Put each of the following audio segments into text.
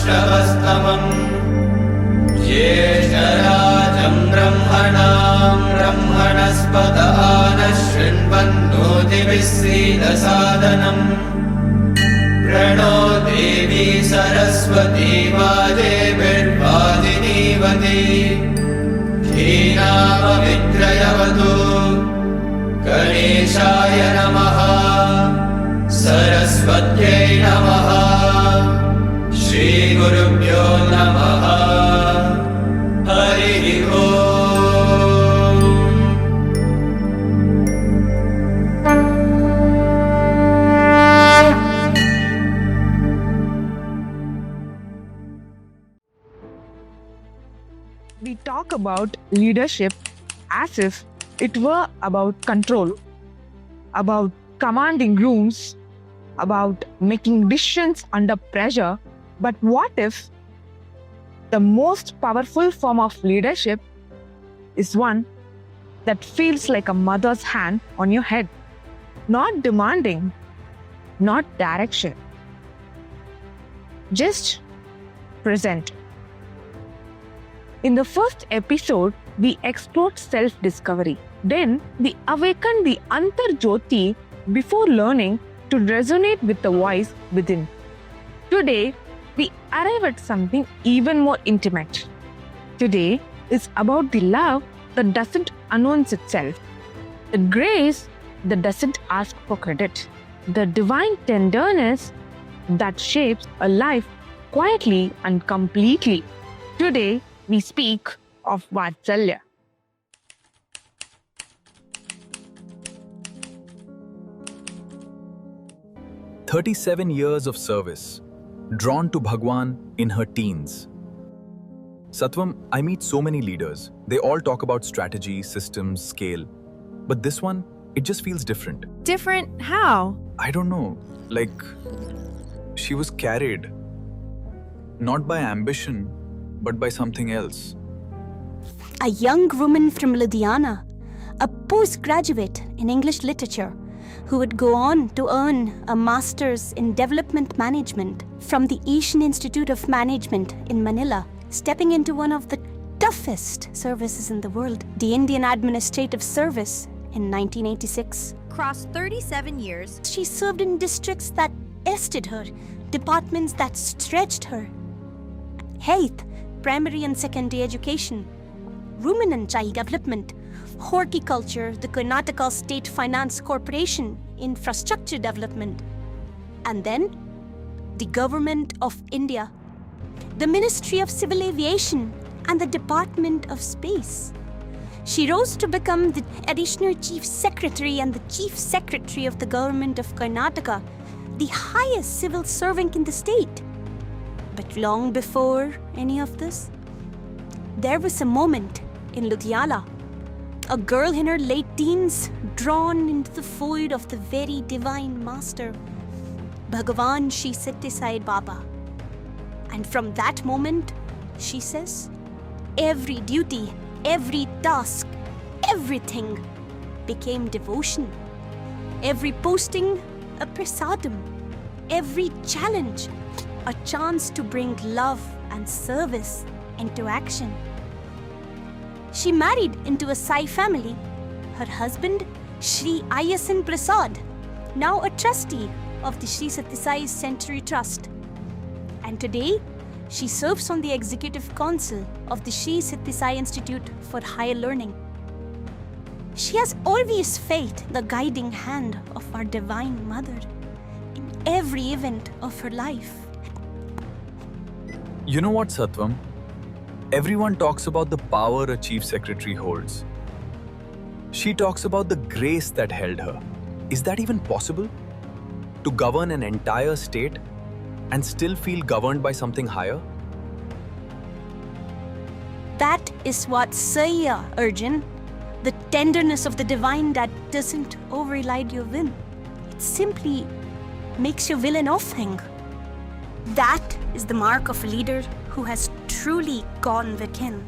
श्रवस्तमम् ज्येष्ठराजं ब्रह्मणस्पत नः शृण्वन्नोतिभिः सीदसादनम् प्रणो देवी सरस्वती वाजेभिर्वाजिनीवती धीनामविद्रयवतु गणेशाय नमः सरस्वत्यै नमः श्रीगुरुभ्यो नमः हरिः ओम्। We talk about leadership as if it were about control, about commanding rooms, about making decisions under pressure. But what if the most powerful form of leadership is one that feels like a mother's hand on your head, not demanding, not direction, just present. In the first episode, we explored self-discovery. Then we awakened the Antar-Jyoti before learning to resonate with the voice within. Today, we arrive at something even more intimate. Today is about the love that doesn't announce itself, the grace that doesn't ask for credit, the divine tenderness that shapes a life quietly and completely. Today, we speak of Vaatsalya. "37 years of service, drawn to Bhagawan in her teens." Sattvam, I meet so many leaders. They all talk about strategy, systems, scale. But this one, it just feels different. Different how? I don't know, like she was carried, not by ambition, but by something else. A young woman from Ludhiana, a postgraduate in English literature, who would go on to earn a master's in development management from the Asian Institute of Management in Manila, stepping into one of the toughest services in the world, the Indian Administrative Service, in 1986. Across 37 years, She served in districts that tested her, departments that stretched her. Health, primary and secondary education, women and child development, horticulture, the Karnataka State Finance Corporation, infrastructure development, and then the Government of India, the Ministry of Civil Aviation, and the Department of Space. She rose to become the Additional Chief Secretary and the Chief Secretary of the Government of Karnataka, the highest civil servant in the state. But long before any of this, there was a moment in Ludhiana, a girl in her late teens drawn into the fold of the very divine master, Bhagawan. She set aside Baba. And from that moment, she says, every duty, every task, everything became devotion. Every posting, a prasadam. Every challenge, a chance to bring love and service into action. She married into a Sai family. Her husband, Shri IAS Prasad, now a trustee of the Shri Sathya Sai Century Trust. And today, she serves on the Executive Council of the Shri Sathya Sai Institute for Higher Learning. She has always felt the guiding hand of our Divine Mother in every event of her life. You know what, Sattvam? Everyone talks about the power a chief secretary holds. She talks about the grace that held her. Is that even possible? To govern an entire state and still feel governed by something higher? That is what Sathya, Arjun, the tenderness of the divine that doesn't override your will. It simply makes your will an offering. That is the mark of a leader who has truly gone within.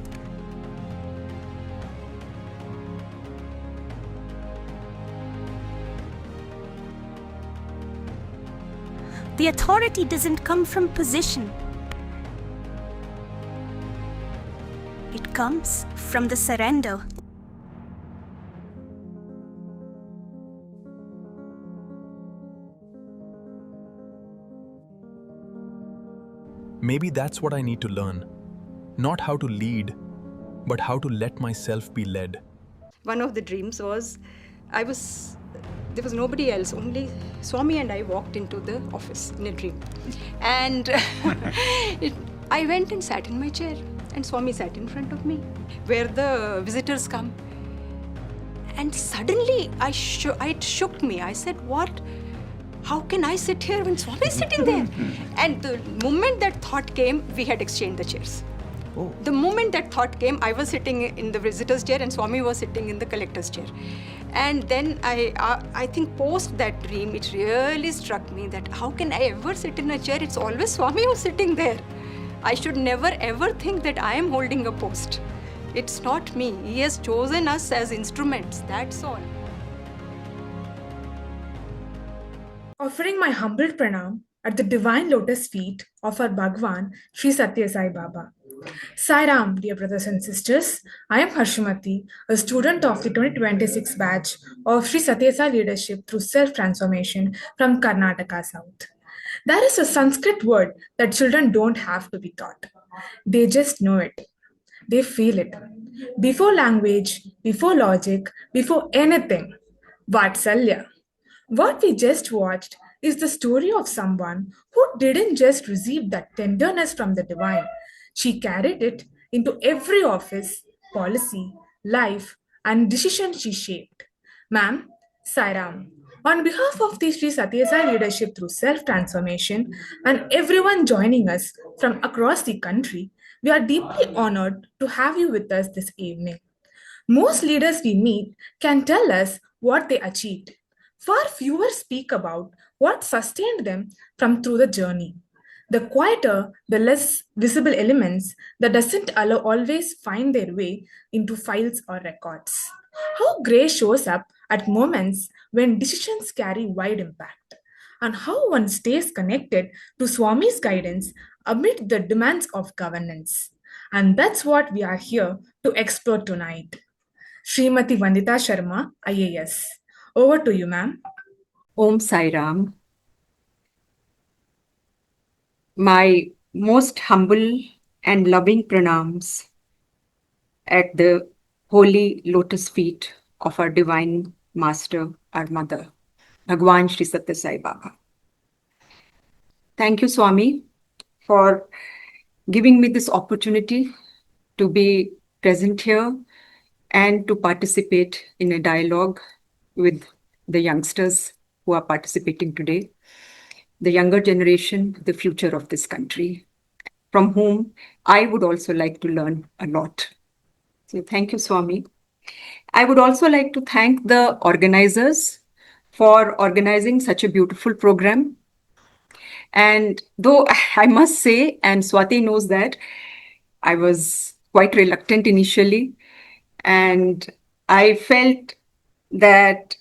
The authority doesn't come from position. It comes from the surrender. Maybe that's what I need to learn. Not how to lead, but how to let myself be led. One of the dreams was there was nobody else, only Swami and I walked into the office in a dream. And I went and sat in my chair, and Swami sat in front of me, where the visitors come. And suddenly it shook me. I said, what? How can I sit here when Swami is sitting there? And the moment that thought came, we had exchanged the chairs. Oh. The moment that thought came, I was sitting in the visitor's chair and Swami was sitting in the collector's chair. And then I think post that dream, it really struck me that how can I ever sit in a chair? It's always Swami who's sitting there. I should never ever think that I am holding a post. It's not me. He has chosen us as instruments, that's all. Offering my humble pranam at the divine lotus feet of our Bhagawan, Sri Sathya Sai Baba. Sai Ram, dear brothers and sisters. I am Harshmati, a student of the 2026 batch of Sri Sathya Sai Leadership through Self-Transformation from Karnataka South. There is a Sanskrit word that children don't have to be taught. They just know it. They feel it. Before language, before logic, before anything. Vaatsalya. What we just watched is the story of someone who didn't just receive that tenderness from the divine. She carried it into every office, policy, life, and decision she shaped. Ma'am, Sairam, on behalf of the Sri Sathya Sai Leadership through Self-Transformation and everyone joining us from across the country, we are deeply honored to have you with us this evening. Most leaders we meet can tell us what they achieved. Far fewer speak about what sustained them from through the journey. The quieter, the less visible elements that doesn't always find their way into files or records. How grace shows up at moments when decisions carry wide impact, and how one stays connected to Swami's guidance amid the demands of governance. And that's what we are here to explore tonight. Srimati Vandita Sharma, IAS. Over to you, ma'am. Om Sai Ram. My most humble and loving pranams at the holy lotus feet of our divine master, our mother, Bhagawan Sri Sathya Sai Baba. Thank you, Swami, for giving me this opportunity to be present here and to participate in a dialogue with the youngsters who are participating today, the younger generation, the future of this country, from whom I would also like to learn a lot. So thank you, Swami. I would also like to thank the organizers for organizing such a beautiful program. And though I must say, and Swati knows that, I was quite reluctant initially, and I felt that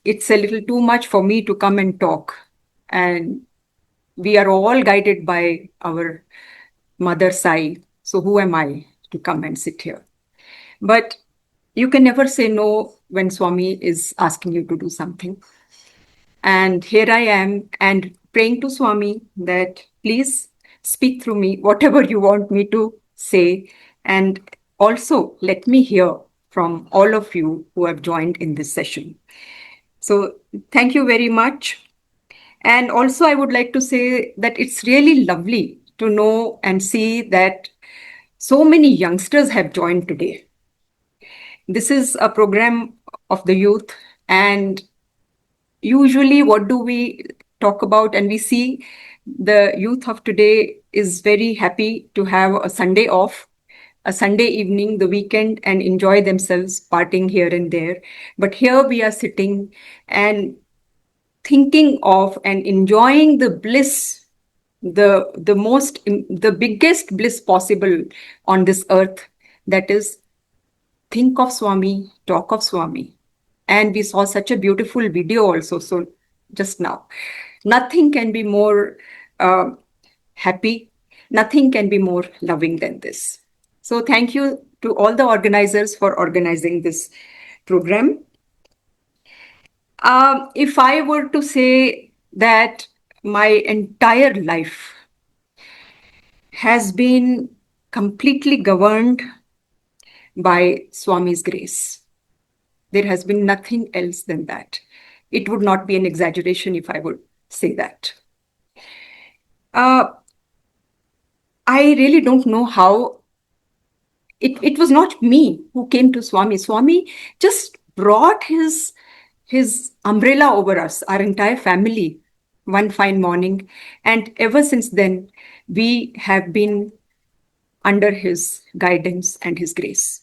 it's a little too much for me to come and talk. And we are all guided by our Mother Sai. So who am I to come and sit here? But you can never say no when Swami is asking you to do something. And here I am, and praying to Swami that please speak through me, whatever you want me to say. And also let me hear from all of you who have joined in this session. So thank you very much. And also I would like to say that it's really lovely to know and see that so many youngsters have joined today. This is a program of the youth, and usually what do we talk about? And we see the youth of today is very happy to have a Sunday off, a Sunday evening, the weekend, and enjoy themselves partying here and there. But here we are sitting and thinking of and enjoying the bliss, the biggest bliss possible on this earth, that is, think of Swami, talk of Swami. And we saw such a beautiful video also, so just now. Nothing can be more happy, nothing can be more loving than this. So thank you to all the organizers for organizing this program. If I were to say that my entire life has been completely governed by Swami's grace, there has been nothing else than that. It would not be an exaggeration if I would say that. I really don't know how. It was not me who came to Swami. Swami just brought his umbrella over us, our entire family, one fine morning. And ever since then, we have been under his guidance and his grace.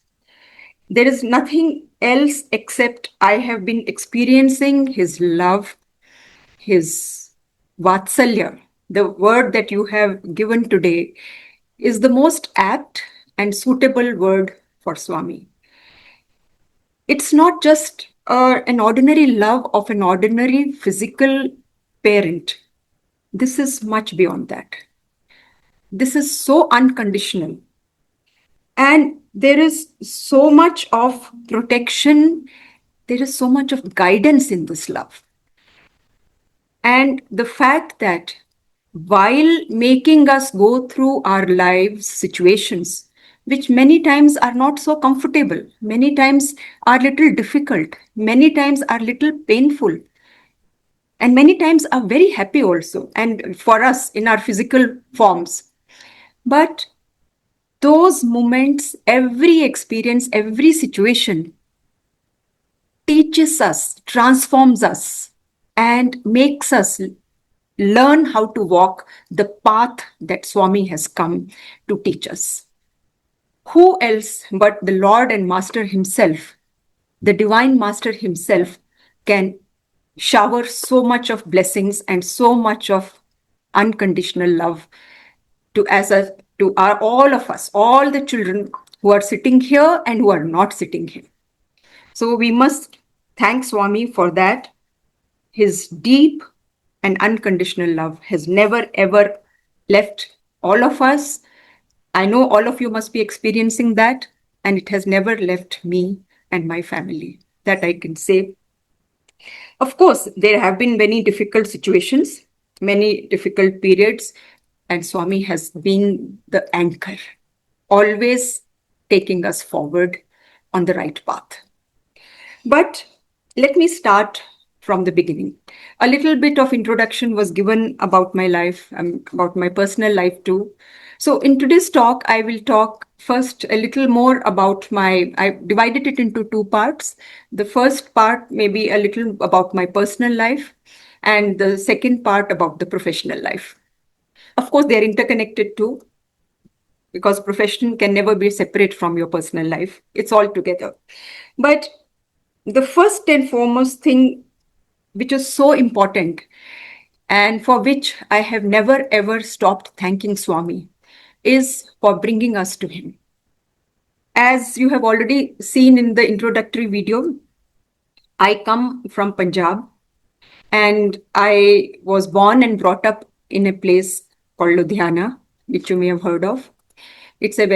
There is nothing else except I have been experiencing his love, his Vaatsalya. The word that you have given today is the most apt and suitable word for Swami. It's not just an ordinary love of an ordinary physical parent. This is much beyond that. This is so unconditional. And there is so much of protection. There is so much of guidance in this love. And the fact that while making us go through our lives situations, which many times are not so comfortable, many times are little difficult, many times are little painful, and many times are very happy also, and for us in our physical forms. But those moments, every experience, every situation teaches us, transforms us, and makes us learn how to walk the path that Swami has come to teach us. Who else but the Lord and Master himself, the Divine Master himself, can shower so much of blessings and so much of unconditional love to all of us, all the children who are sitting here and who are not sitting here. So we must thank Swami for that. His deep and unconditional love has never ever left all of us. I know all of you must be experiencing that, and it has never left me and my family. That I can say. Of course, there have been many difficult situations, many difficult periods, and Swami has been the anchor, always taking us forward on the right path. But let me start from the beginning. A little bit of introduction was given about my life, about my personal life too. So in today's talk, I will talk first a little more about I divided it into two parts. The first part may be a little about my personal life, and the second part about the professional life. Of course, they're interconnected too, because profession can never be separate from your personal life. It's all together. But the first and foremost thing, which is so important and for which I have never ever stopped thanking Swami, is for bringing us to him. As you have already seen in the introductory video, I come from Punjab, and I was born and brought up in a place called Ludhiana, which you may have heard of. It's a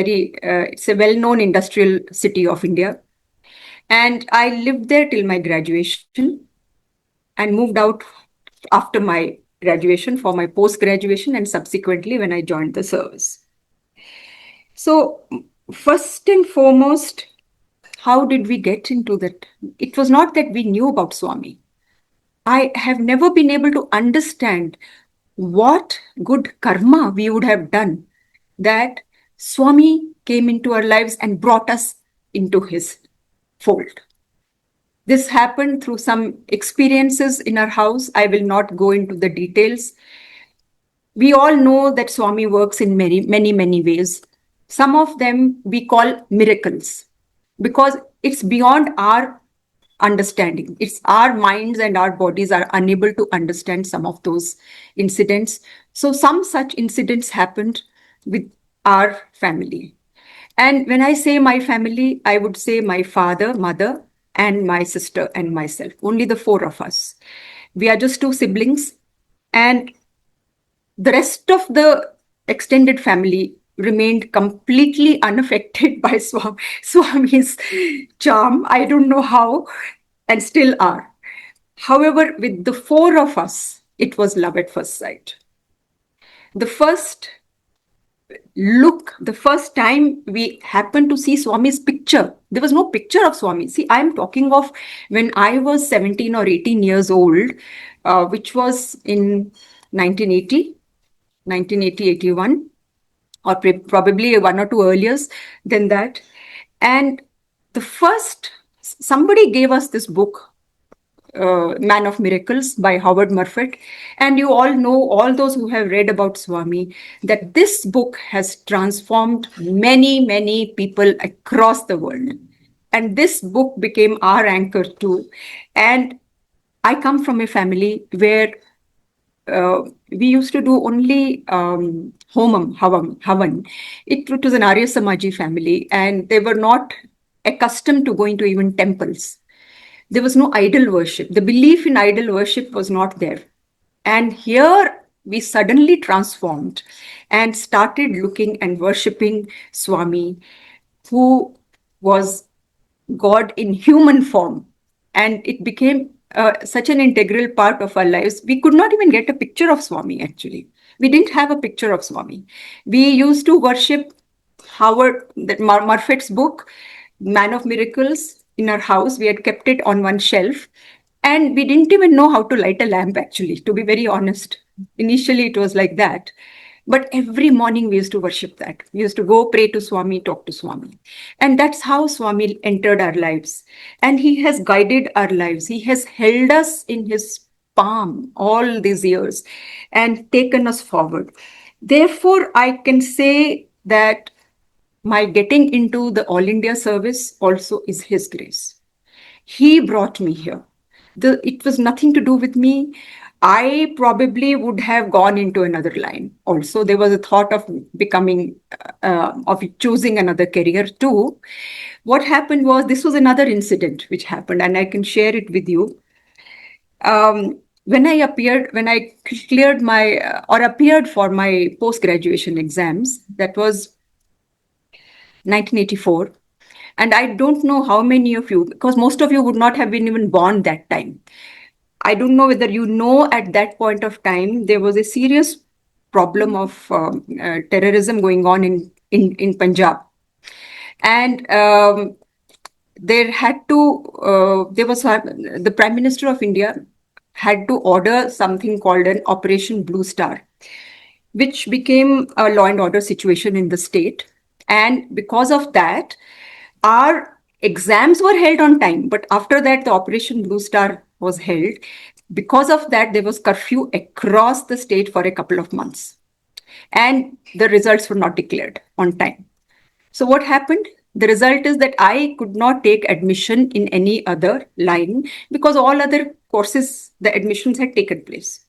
well-known industrial city of India. And I lived there till my graduation and moved out after my graduation for my post-graduation and subsequently when I joined the service. So first and foremost, how did we get into that? It was not that we knew about Swami. I have never been able to understand what good karma we would have done that Swami came into our lives and brought us into his fold. This happened through some experiences in our house. I will not go into the details. We all know that Swami works in many, many, many ways. Some of them we call miracles because it's beyond our understanding. It's our minds and our bodies are unable to understand some of those incidents. So some such incidents happened with our family. And when I say my family, I would say my father, mother, and my sister and myself, only the four of us. We are just two siblings, and the rest of the extended family remained completely unaffected by Swami's charm. I don't know how, and still are. However, with the four of us, it was love at first sight. The first the first time we happened to see Swami's picture, there was no picture of Swami. See, I'm talking of when I was 17 or 18 years old, which was in 1980, 81, or probably one or two earlier than that. And somebody gave us this book, Man of Miracles by Howard Murphet. And you all know, all those who have read about Swami, that this book has transformed many, many people across the world. And this book became our anchor too. And I come from a family where we used to do only homam, havan. It was an Arya Samaji family, and they were not accustomed to going to even temples. There was no idol worship. The belief in idol worship was not there. And here we suddenly transformed and started looking and worshipping Swami, who was God in human form. And it became such an integral part of our lives. We could not even get a picture of Swami, actually. We didn't have a picture of Swami. We used to worship Murphet's book, Man of Miracles, in our house. We had kept it on one shelf. And we didn't even know how to light a lamp, actually, to be very honest. Initially, it was like that. But every morning we used to worship that. We used to go pray to Swami, talk to Swami. And that's how Swami entered our lives. And he has guided our lives. He has held us in his palm all these years and taken us forward. Therefore, I can say that my getting into the All India service also is his grace. He brought me here. It was nothing to do with me. I probably would have gone into another line. Also, there was a thought of of choosing another career too. What happened was, this was another incident which happened, and I can share it with you. When I cleared or appeared for my post-graduation exams, that was 1984. And I don't know how many of you, because most of you would not have been even born that time. I don't know whether you know, at that point of time, there was a serious problem of terrorism going on in Punjab. And the Prime Minister of India had to order something called an Operation Blue Star, which became a law and order situation in the state. And because of that, our exams were held on time, but after that, the Operation Blue Star was held. Because of that, there was curfew across the state for a couple of months, and the results were not declared on time. So what happened? The result is that I could not take admission in any other line because all other courses, the admissions had taken place.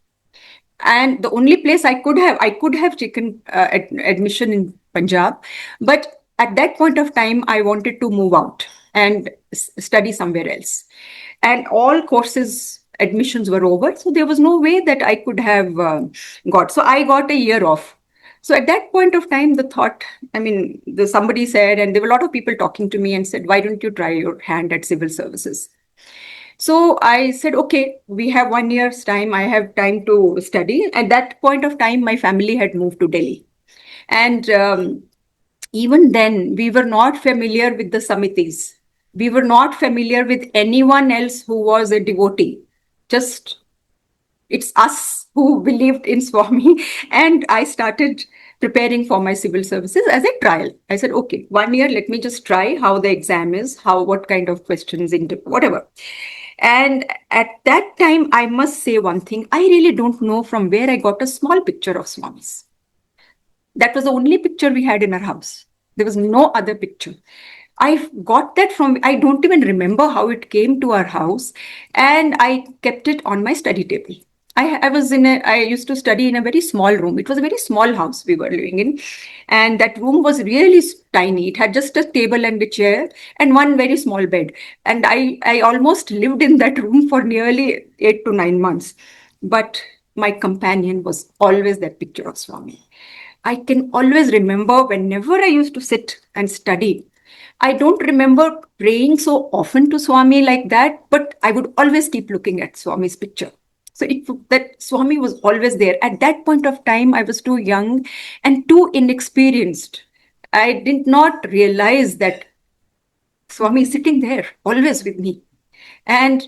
And the only place I could have taken admission in Punjab, but at that point of time, I wanted to move out and study somewhere else. And all courses admissions were over. So there was no way that I could have got. So I got a year off. So at that point of time, the thought, somebody said, and there were a lot of people talking to me and said, why don't you try your hand at civil services? So I said, okay, we have 1 year's time. I have time to study. At that point of time, my family had moved to Delhi. And even then, we were not familiar with the samitis. We were not familiar with anyone else who was a devotee. Just, it's us who believed in Swami. And I started preparing for my civil services as a trial. I said, okay, 1 year, let me just try how the exam is, what kind of questions, whatever. And at that time, I must say one thing. I really don't know from where I got a small picture of Swami's. That was the only picture we had in our house. There was no other picture. I got that I don't even remember how it came to our house. And I kept it on my study table. I used to study in a very small room. It was a very small house we were living in. And that room was really tiny. It had just a table and a chair and one very small bed. And I almost lived in that room for nearly 8 to 9 months. But my companion was always that picture of Swami. I can always remember whenever I used to sit and study, I don't remember praying so often to Swami like that, but I would always keep looking at Swami's picture. So that Swami was always there. At that point of time, I was too young and too inexperienced. I did not realize that Swami is sitting there, always with me. And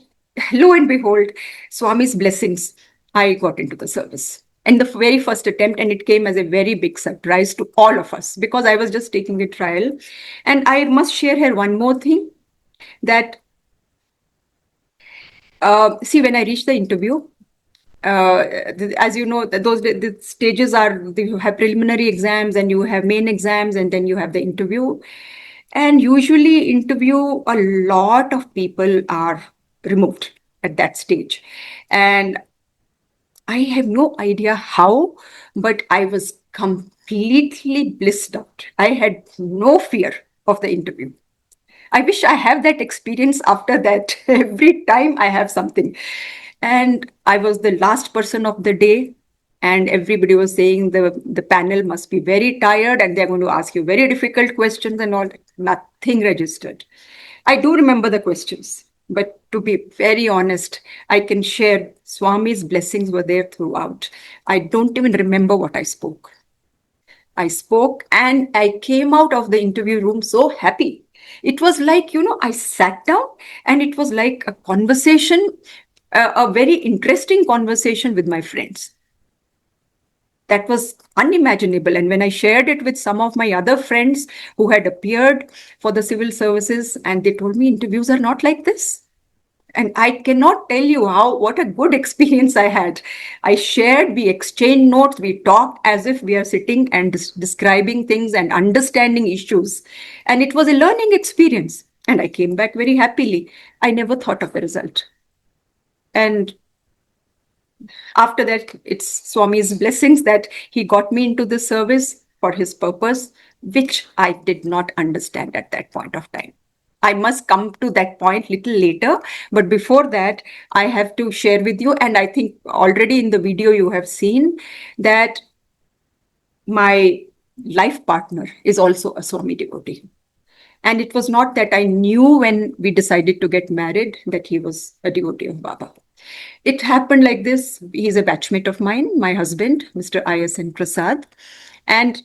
lo and behold, Swami's blessings, I got into the service. And the very first attempt, and it came as a very big surprise to all of us because I was just taking a trial. And I must share here one more thing that, see, when I reached the interview, as you know, the stages are, you have preliminary exams and you have main exams and then you have the interview. And usually interview, a lot of people are removed at that stage. And I have no idea how, but I was completely blissed out. I had no fear of the interview. I wish I have that experience after that. Every time I have something. And I was the last person of the day. And everybody was saying the panel must be very tired and they're going to ask you very difficult questions and all. Nothing registered. I do remember the questions, but to be very honest, I can share Swami's blessings were there throughout. I don't even remember what I spoke. I spoke and I came out of the interview room so happy. It was like, I sat down and it was like a conversation, a very interesting conversation with my friends. That was unimaginable. And when I shared it with some of my other friends who had appeared for the civil services, and they told me interviews are not like this. And I cannot tell you what a good experience I had. I shared, we exchanged notes, we talked as if we are sitting and describing things and understanding issues. And it was a learning experience. And I came back very happily. I never thought of the result. And after that, it's Swami's blessings that he got me into the service for his purpose, which I did not understand at that point of time. I must come to that point little later. But before that, I have to share with you, and I think already in the video you have seen that my life partner is also a Swami devotee. And it was not that I knew when we decided to get married that he was a devotee of Baba. It happened like this. He's a batchmate of mine, my husband, Mr. IAS Prasad. And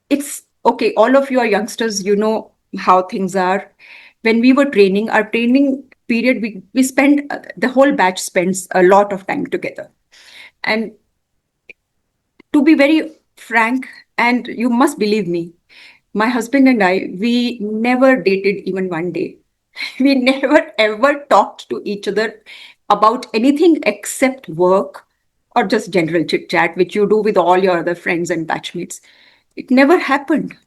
it's okay. All of you are youngsters, you know how things are. When we were training, our training period, we spend, the whole batch spends a lot of time together. And to be very frank, and you must believe me, my husband and I, we never dated even one day. We never ever talked to each other about anything except work or just general chit chat, which you do with all your other friends and batchmates. It never happened.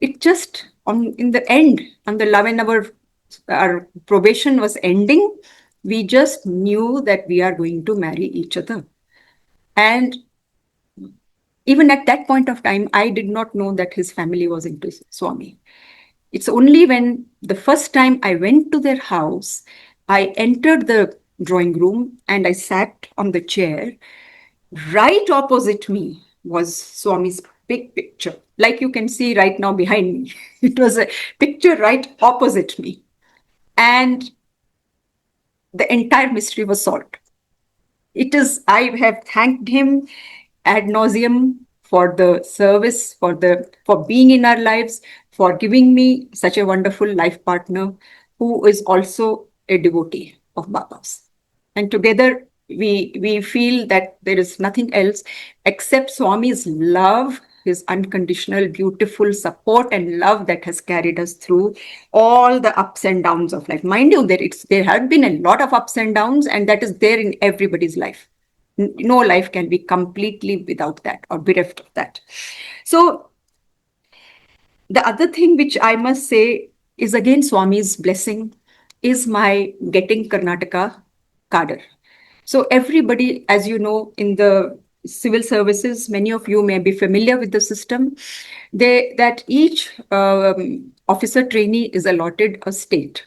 It just, in the end, on the when our probation was ending, we just knew that we are going to marry each other. And even at that point of time, I did not know that his family was into Swami. It's only when the first time I went to their house, I entered the drawing room and I sat on the chair. Right opposite me was Swami's big picture, like you can see right now behind me. It was a picture right opposite me. And the entire mystery was solved. I have thanked him ad nauseum for the service, for being in our lives, for giving me such a wonderful life partner who is also a devotee of Baba's. And together we feel that there is nothing else except Swami's love, his unconditional, beautiful support and love that has carried us through all the ups and downs of life. Mind you, there have been a lot of ups and downs, and that is there in everybody's life. No life can be completely without that or bereft of that. So the other thing which I must say is again Swami's blessing is my getting Karnataka cadre. So everybody, as you know, in the civil services, many of you may be familiar with the system, that each officer trainee is allotted a state.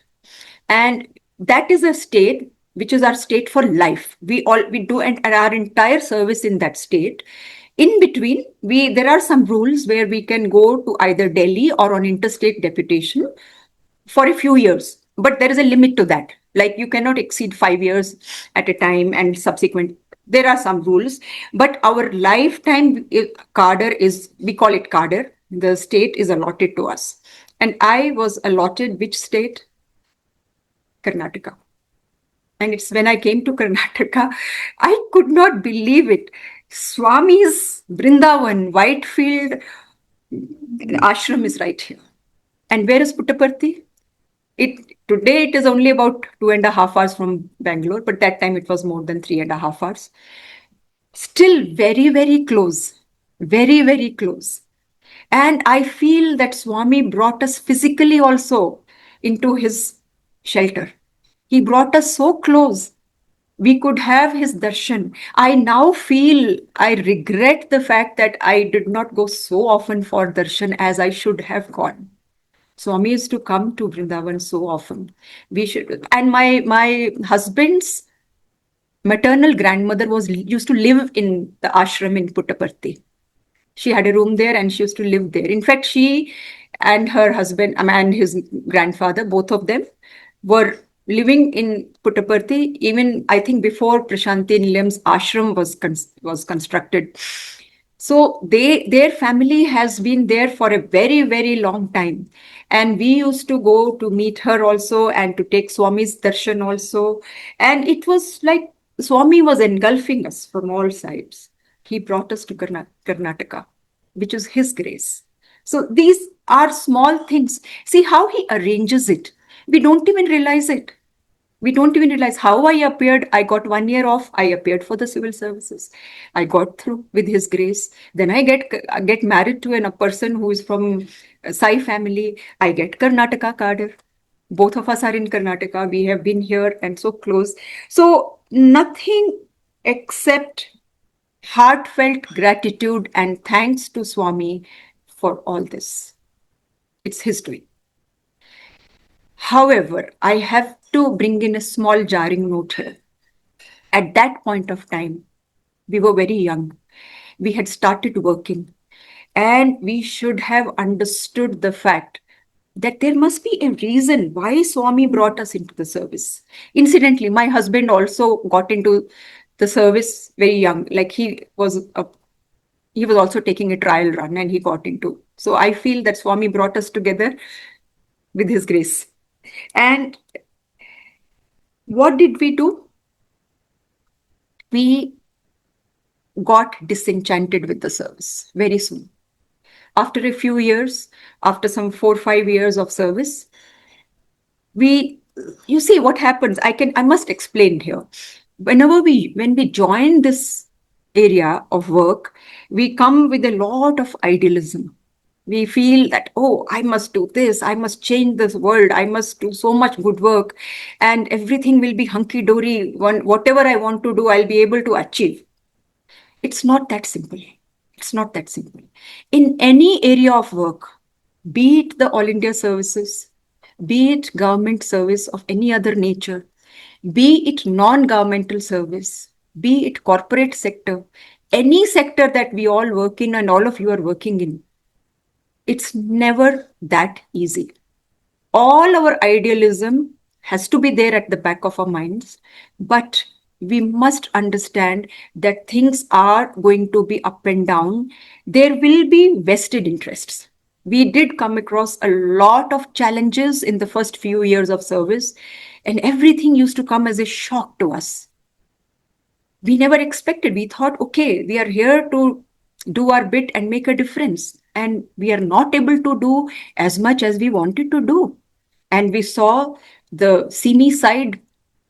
And that is a state which is our state for life. We do and our entire service in that state. In between, there are some rules where we can go to either Delhi or on interstate deputation for a few years, but there is a limit to that. Like you cannot exceed 5 years at a time and subsequent. There are some rules, but our lifetime cadre is, we call it cadre. The state is allotted to us. And I was allotted which state? Karnataka. And it's when I came to Karnataka, I could not believe it. Swami's Vrindavan, Whitefield ashram is right here. And where is Puttaparthi? Today it is only about 2.5 hours from Bangalore, but that time it was more than 3.5 hours. Still very, very close. Very, very close. And I feel that Swami brought us physically also into his shelter. He brought us so close. We could have his darshan. I now feel, I regret the fact that I did not go so often for darshan as I should have gone. Swami used to come to Vrindavan so often. And my husband's maternal grandmother used to live in the ashram in Puttaparthi. She had a room there and she used to live there. In fact, she and her husband and his grandfather, both of them, were living in Puttaparthi, even I think before Prashanti Nilayam's ashram was constructed. So their family has been there for a very, very long time. And we used to go to meet her also and to take Swami's darshan also. And it was like Swami was engulfing us from all sides. He brought us to Karnataka, which is his grace. So these are small things. See how he arranges it. We don't even realize it. We don't even realize how I appeared. I got 1 year off. I appeared for the civil services. I got through with his grace. Then I get married to a person who is from Sai family. I get Karnataka cadre. Both of us are in Karnataka. We have been here and so close. So nothing except heartfelt gratitude and thanks to Swami for all this. It's history. However, I have to bring in a small jarring note here. At that point of time, we were very young. We had started working and we should have understood the fact that there must be a reason why Swami brought us into the service. Incidentally, my husband also got into the service very young. Like he was also taking a trial run and he got into. So I feel that Swami brought us together with his grace. And what did we do? We got disenchanted with the service very soon. After a few years, after some 4 or 5 years of service, you see what happens. I must explain here. When we join this area of work, we come with a lot of idealism. We feel that, oh, I must do this, I must change this world, I must do so much good work, and everything will be hunky-dory. Whatever I want to do, I'll be able to achieve. It's not that simple. It's not that simple. In any area of work, be it the All India services, be it government service of any other nature, be it non-governmental service, be it corporate sector, any sector that we all work in and all of you are working in, it's never that easy. All our idealism has to be there at the back of our minds, but we must understand that things are going to be up and down. There will be vested interests. We did come across a lot of challenges in the first few years of service, and everything used to come as a shock to us. We never expected. We thought, okay, we are here to do our bit and make a difference. And we are not able to do as much as we wanted to do. And we saw the seamy side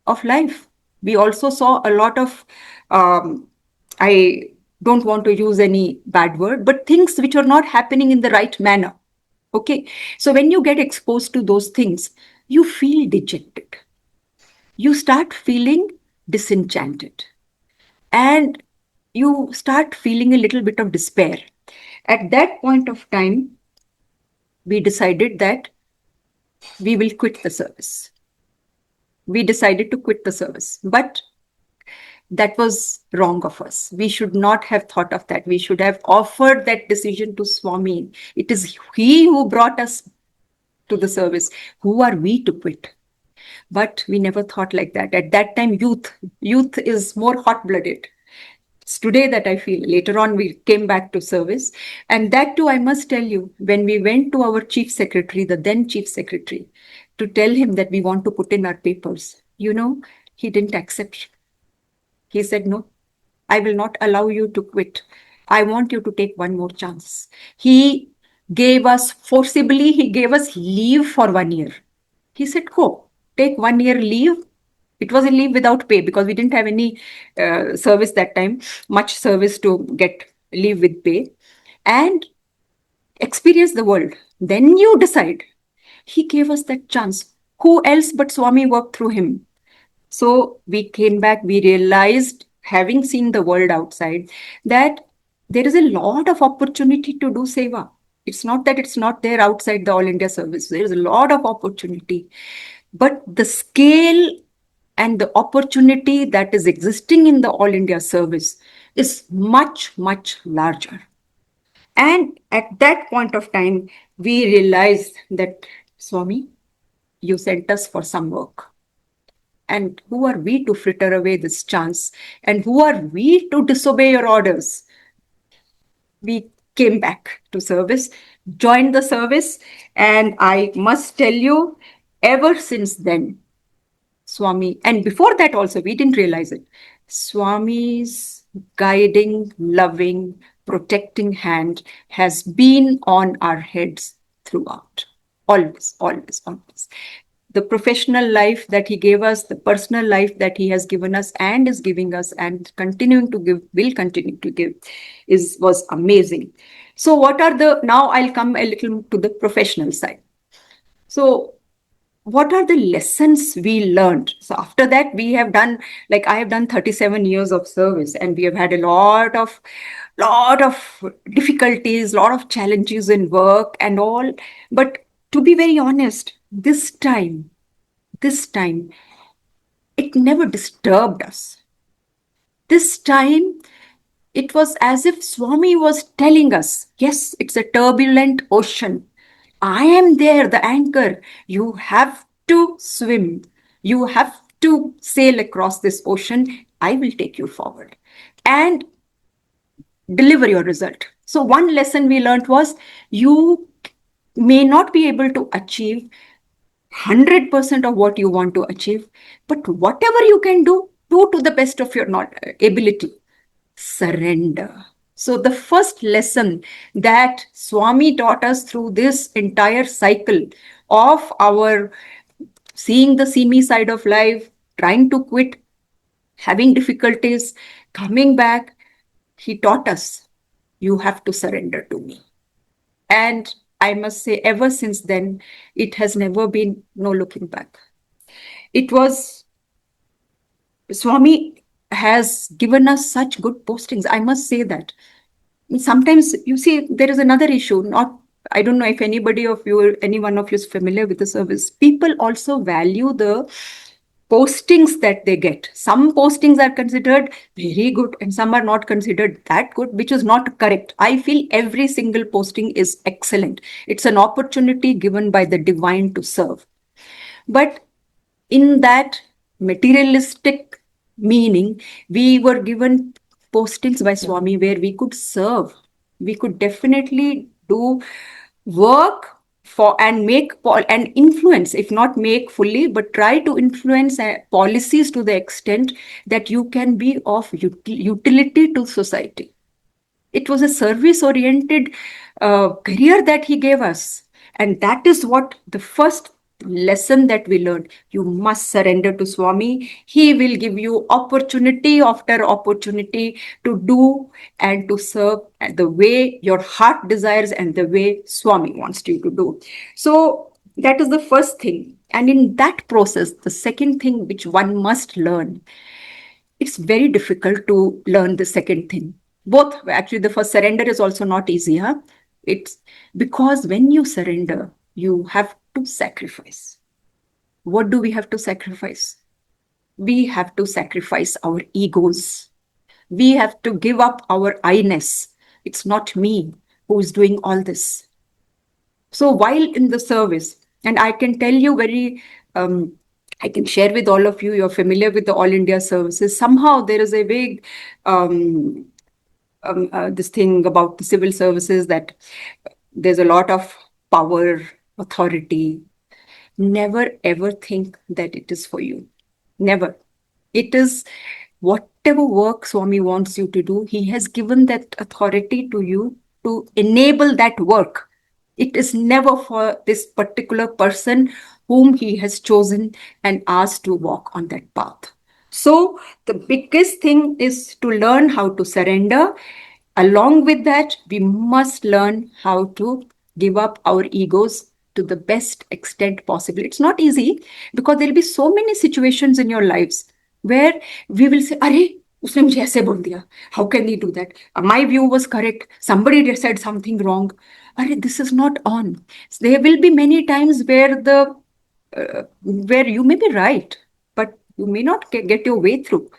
of life. We also saw a lot of, I don't want to use any bad word, but things which are not happening in the right manner. Okay. So when you get exposed to those things, you feel dejected. You start feeling disenchanted. And you start feeling a little bit of despair. At that point of time, we decided that we will quit the service. we decided to quit the service. But that was wrong of us. We should not have thought of that. We should have offered that decision to Swami. It is he who brought us to the service. Who are we to quit? But we never thought like that. At that time, youth is more hot-blooded. It's today that I feel. Later on, we came back to service. And that too, I must tell you, when we went to our chief secretary, the then chief secretary, to tell him that we want to put in our papers, he didn't accept. He said, no, I will not allow you to quit. I want you to take one more chance. He gave us leave for 1 year. He said, go, take 1 year leave. It was a leave without pay because we didn't have any service that time, much service to get leave with pay, and experience the world. Then you decide. He gave us that chance. Who else but Swami worked through him? So we came back, we realized, having seen the world outside, that there is a lot of opportunity to do seva. It's not that it's not there outside the All India service. There is a lot of opportunity. But the scale and the opportunity that is existing in the All India service is much, much larger. And at that point of time, we realized that, Swami, you sent us for some work. And who are we to fritter away this chance? And who are we to disobey your orders? We came back to service, joined the service, and I must tell you, ever since then, Swami, and before that also, we didn't realize it, Swami's guiding, loving, protecting hand has been on our heads throughout. Always, always, always. The professional life that he gave us, the personal life that he has given us and is giving us and continuing to give, will continue to give, was amazing. So now I'll come a little to the professional side. So what are the lessons we learned? So after that, we have done, I have done 37 years of service, and we have had a lot of difficulties, lot of challenges in work and all. But to be very honest, this time, it never disturbed us. This time, it was as if Swami was telling us, yes, it's a turbulent ocean. I am there, the anchor. You have to swim. You have to sail across this ocean. I will take you forward and deliver your result. So one lesson we learned was, you may not be able to achieve 100% of what you want to achieve, but whatever you can do to the best of your ability. Surrender. So the first lesson that Swami taught us through this entire cycle of our seeing the seamy side of life, trying to quit, having difficulties, coming back, he taught us, you have to surrender to me. And I must say, ever since then, it has never been no looking back. It was, Swami has given us such good postings. I must say that. Sometimes, you see, there is another issue. I don't know if any one of you is familiar with the service. People also value the postings that they get. Some postings are considered very good and some are not considered that good, which is not correct. I feel every single posting is excellent. It's an opportunity given by the divine to serve. But in that materialistic meaning, we were given postings by Swami where we could serve. We could definitely do work for and make and influence, if not make fully, but try to influence policies to the extent that you can be of utility to society. It was a service-oriented career that he gave us. And that is what the first lesson that we learned. You must surrender to Swami. He will give you opportunity after opportunity to do and to serve the way your heart desires and the way Swami wants you to do. So that is the first thing. And in that process, the second thing which one must learn, it's very difficult to learn the second thing. Both, actually, the first, surrender is also not easy. It's because when you surrender, you have to sacrifice. what do we have to sacrifice? We have to sacrifice our egos. We have to give up our I-ness. It's not me who is doing all this. So while in the service, and I can tell you I can share with all of you, you're familiar with the All India services. Somehow there is a big, this thing about the civil services that there's a lot of power, authority. Never ever think that it is for you. Never. It is whatever work Swami wants you to do, he has given that authority to you to enable that work. It is never for this particular person whom he has chosen and asked to walk on that path. So the biggest thing is to learn how to surrender. Along with that, we must learn how to give up our egos to the best extent possible. It's not easy because there'll be so many situations in your lives where we will say, "Arey, usne mujhe aise bol diya. How can he do that? My view was correct. Somebody said something wrong. Arey, this is not on." There will be many times where you may be right, but you may not get your way through.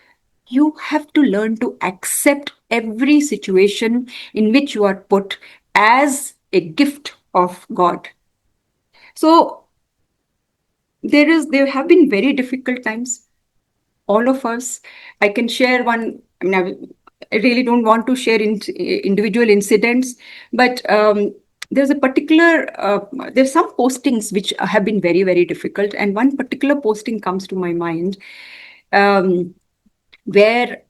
You have to learn to accept every situation in which you are put as a gift of God. So there have been very difficult times. All of us, I can share one. I really don't want to share individual incidents, but there's some postings which have been very, very difficult. And one particular posting comes to my mind, where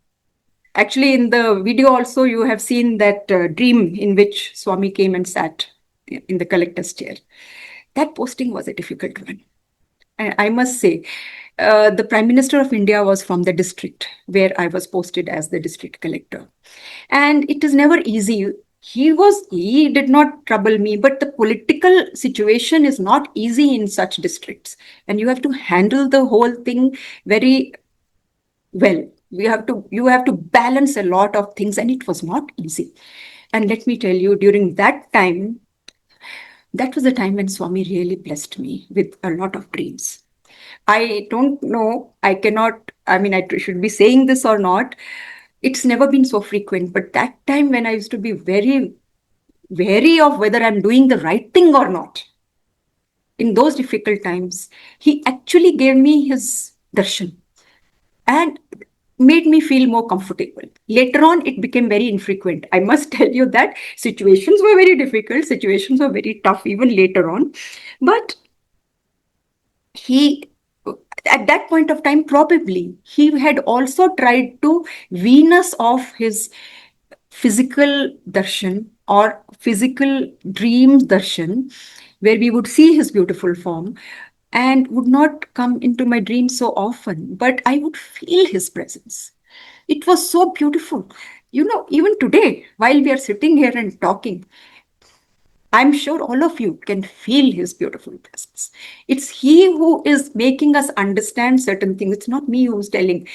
actually in the video also you have seen that dream in which Swami came and sat in the collector's chair. That posting was a difficult one. And I must say, the Prime Minister of India was from the district where I was posted as the district collector. And it is never easy. He did not trouble me, but the political situation is not easy in such districts. And you have to handle the whole thing very well. You have to balance a lot of things, and it was not easy. And let me tell you, during that time, that was the time when Swami really blessed me with a lot of dreams. I don't know, I should be saying this or not. It's never been so frequent, but that time when I used to be very wary of whether I'm doing the right thing or not, in those difficult times, he actually gave me his darshan and made me feel more comfortable. Later on, it became very infrequent. I must tell you that situations were very difficult, situations were very tough even later on. But he, at that point of time, probably, he had also tried to wean us off his physical darshan or physical dream darshan, where we would see his beautiful form and would not come into my dreams so often, but I would feel his presence. It was so beautiful. Even today, while we are sitting here and talking, I'm sure all of you can feel his beautiful presence. It's he who is making us understand certain things. It's not me who's telling.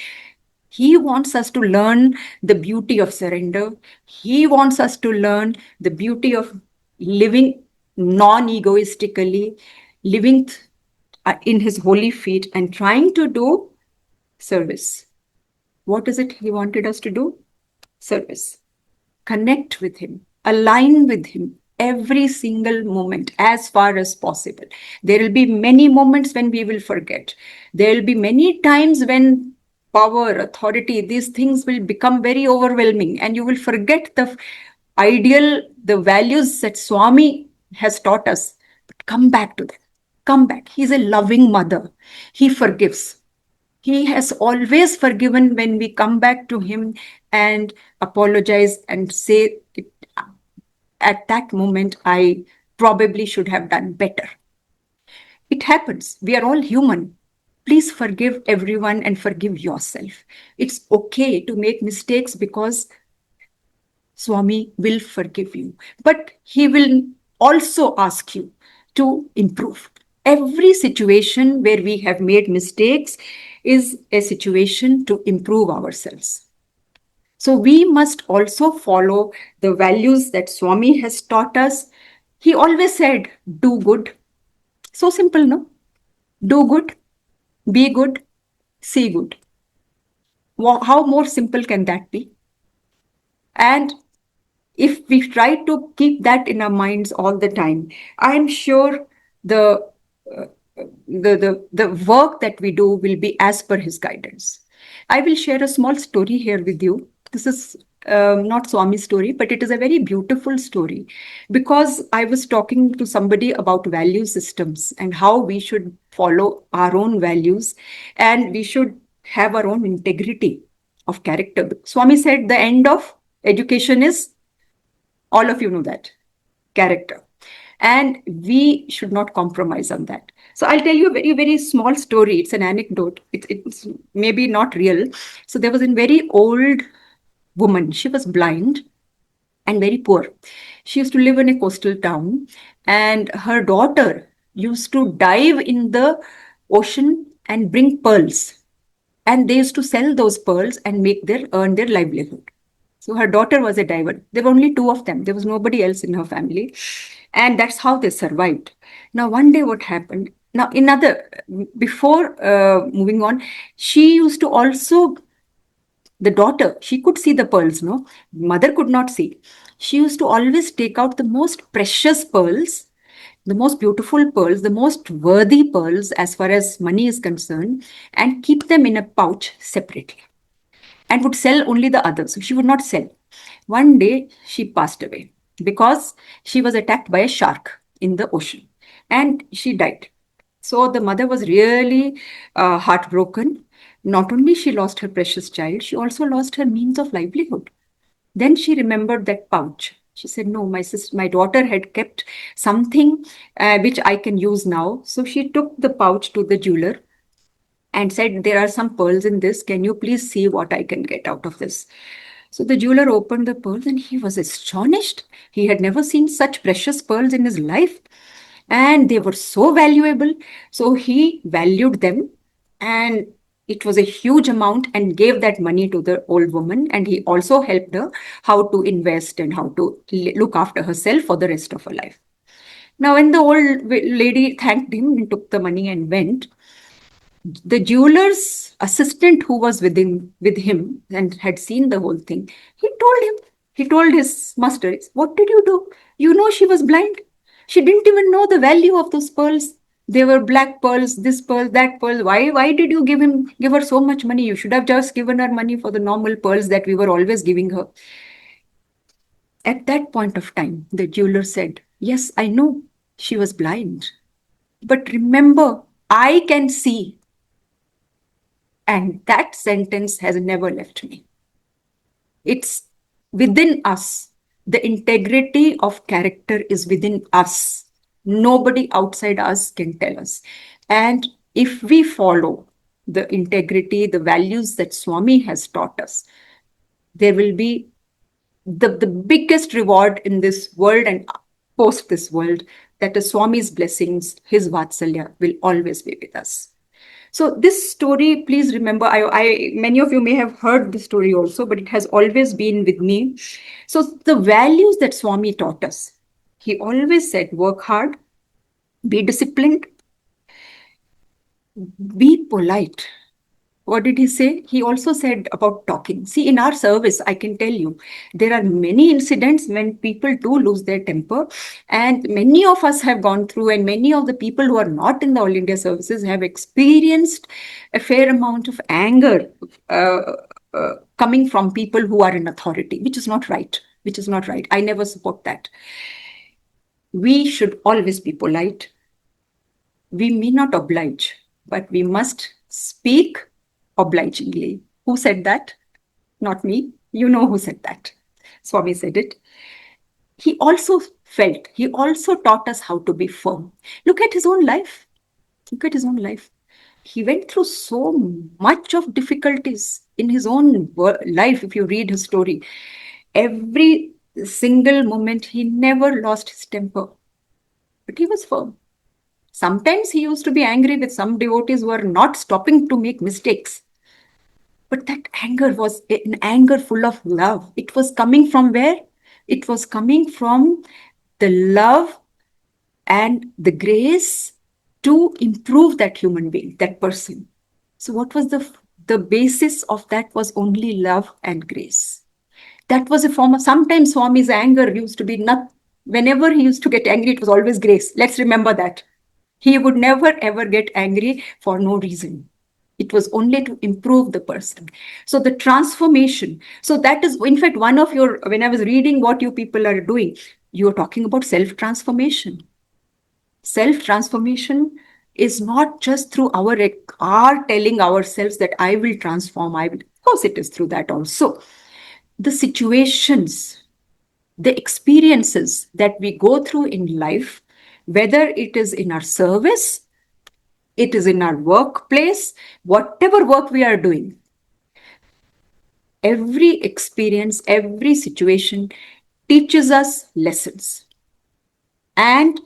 He wants us to learn the beauty of surrender. He wants us to learn the beauty of living non-egoistically, living in his holy feet and trying to do service. What is it he wanted us to do? Service. Connect with him, align with him every single moment as far as possible. There will be many moments when we will forget. There will be many times when power, authority, these things will become very overwhelming and you will forget the ideal, the values that Swami has taught us. But come back to them. Come back. He's a loving mother. He forgives. He has always forgiven when we come back to him and apologize and say, at that moment, I probably should have done better. It happens. We are all human. Please forgive everyone and forgive yourself. It's okay to make mistakes because Swami will forgive you. But he will also ask you to improve. Every situation where we have made mistakes is a situation to improve ourselves. So we must also follow the values that Swami has taught us. He always said, do good. So simple, no? Do good, Be good, see good. How more simple can that be? And if we try to keep that in our minds all the time, I'm sure the uh, the work that we do will be as per his guidance. I will share a small story here with you. This is not Swami's story, but it is a very beautiful story, because I was talking to somebody about value systems and how we should follow our own values, and we should have our own integrity of character. Swami said the end of education is, all of you know that, character. And we should not compromise on that. So I'll tell you a very, very small story. It's an anecdote. It's maybe not real. So there was a very old woman. She was blind and very poor. She used to live in a coastal town, and her daughter used to dive in the ocean and bring pearls. And they used to sell those pearls and earn their livelihood. So her daughter was a diver. There were only two of them. There was nobody else in her family. And that's how they survived. Now, one day what happened? Now, before moving on, she used to also, the daughter, she could see the pearls, no? Mother could not see. She used to always take out the most precious pearls, the most beautiful pearls, the most worthy pearls as far as money is concerned, and keep them in a pouch separately, and would sell only the others. She would not sell. One day she passed away because she was attacked by a shark in the ocean, and she died. So the mother was really heartbroken. Not only she lost her precious child, she also lost her means of livelihood. Then she remembered that pouch. She said, "No, my daughter had kept something which I can use now." So she took the pouch to the jeweler and said, "There are some pearls in this. Can you please see what I can get out of this?" So the jeweler opened the pearls and he was astonished. He had never seen such precious pearls in his life, and they were so valuable. So he valued them, and it was a huge amount, and gave that money to the old woman. And he also helped her how to invest and how to look after herself for the rest of her life. Now, when the old lady thanked him and took the money and went, the jeweler's assistant, who was with him and had seen the whole thing, he told his master, "What did you do? You know, she was blind. She didn't even know the value of those pearls. They were black pearls, this pearl, that pearl. Why did you give her so much money? You should have just given her money for the normal pearls that we were always giving her." At that point of time, the jeweler said, "Yes, I know she was blind. But remember, I can see." And that sentence has never left me. It's within us. The integrity of character is within us. Nobody outside us can tell us. And if we follow the integrity, the values that Swami has taught us, there will be the biggest reward in this world and post this world, that is Swami's blessings, his Vaatsalya will always be with us. So this story, please remember, many of you may have heard this story also, but it has always been with me. So the values that Swami taught us, he always said, work hard, be disciplined, be polite. What did he say? He also said about talking. See, in our service, I can tell you, there are many incidents when people do lose their temper. And many of us have gone through, and many of the people who are not in the All India services have experienced a fair amount of anger coming from people who are in authority, which is not right. Which is not right. I never support that. We should always be polite. We may not oblige, but we must speak obligingly. Who said that? Not me. You know who said that. Swami said it. He also taught us how to be firm. Look at his own life. Look at his own life. He went through so much of difficulties in his own life. If you read his story, every single moment, he never lost his temper, but he was firm. Sometimes he used to be angry with some devotees who are not stopping to make mistakes. But that anger was an anger full of love. It was coming from where? It was coming from the love and the grace to improve that human being, that person. So what was the basis of that was only love and grace. That was a form of, sometimes Swami's anger used to be not, whenever he used to get angry, it was always grace. Let's remember that. He would never ever get angry for no reason. It was only to improve the person. So the transformation. So that is, in fact, one of your, when I was reading what you people are doing, you are talking about self-transformation. Self-transformation is not just through our telling ourselves that I will transform. I will. Of course, it is through that also. The situations, the experiences that we go through in life, whether it is in our service, it is in our workplace, whatever work we are doing, every experience, every situation teaches us lessons. And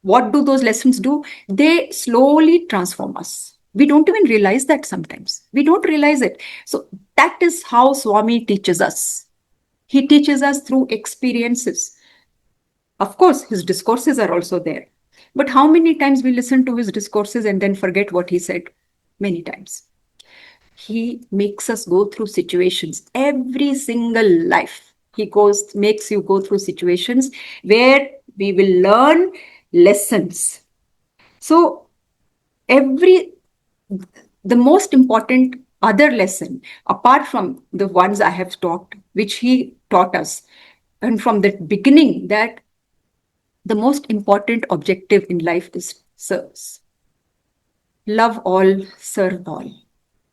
what do those lessons do? They slowly transform us. We don't even realize that sometimes. We don't realize it. So that is how Swami teaches us. He teaches us through experiences. Of course, his discourses are also there. But how many times we listen to his discourses and then forget what he said? Many times. He makes us go through situations. Every single life, he makes you go through situations where we will learn lessons. So the most important other lesson, apart from the ones I have taught, which he taught us, and from the beginning, that the most important objective in life is service. Love all, serve all.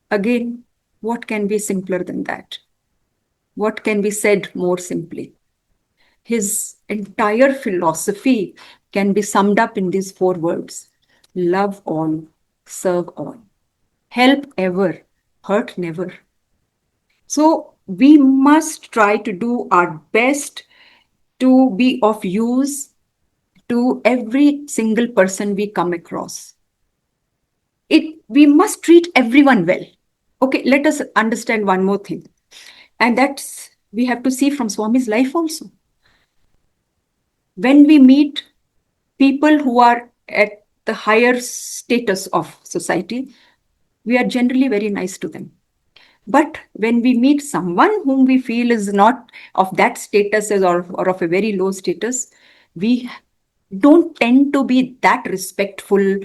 Again, what can be simpler than that? What can be said more simply? His entire philosophy can be summed up in these 4 words. Love all, serve all. Help ever, hurt never. So we must try to do our best to be of use to every single person we come across. We must treat everyone well. Okay, let us understand one more thing. And that's, we have to see from Swami's life also. When we meet people who are at the higher status of society, we are generally very nice to them. But when we meet someone whom we feel is not of that status or of a very low status, we don't tend to be that respectful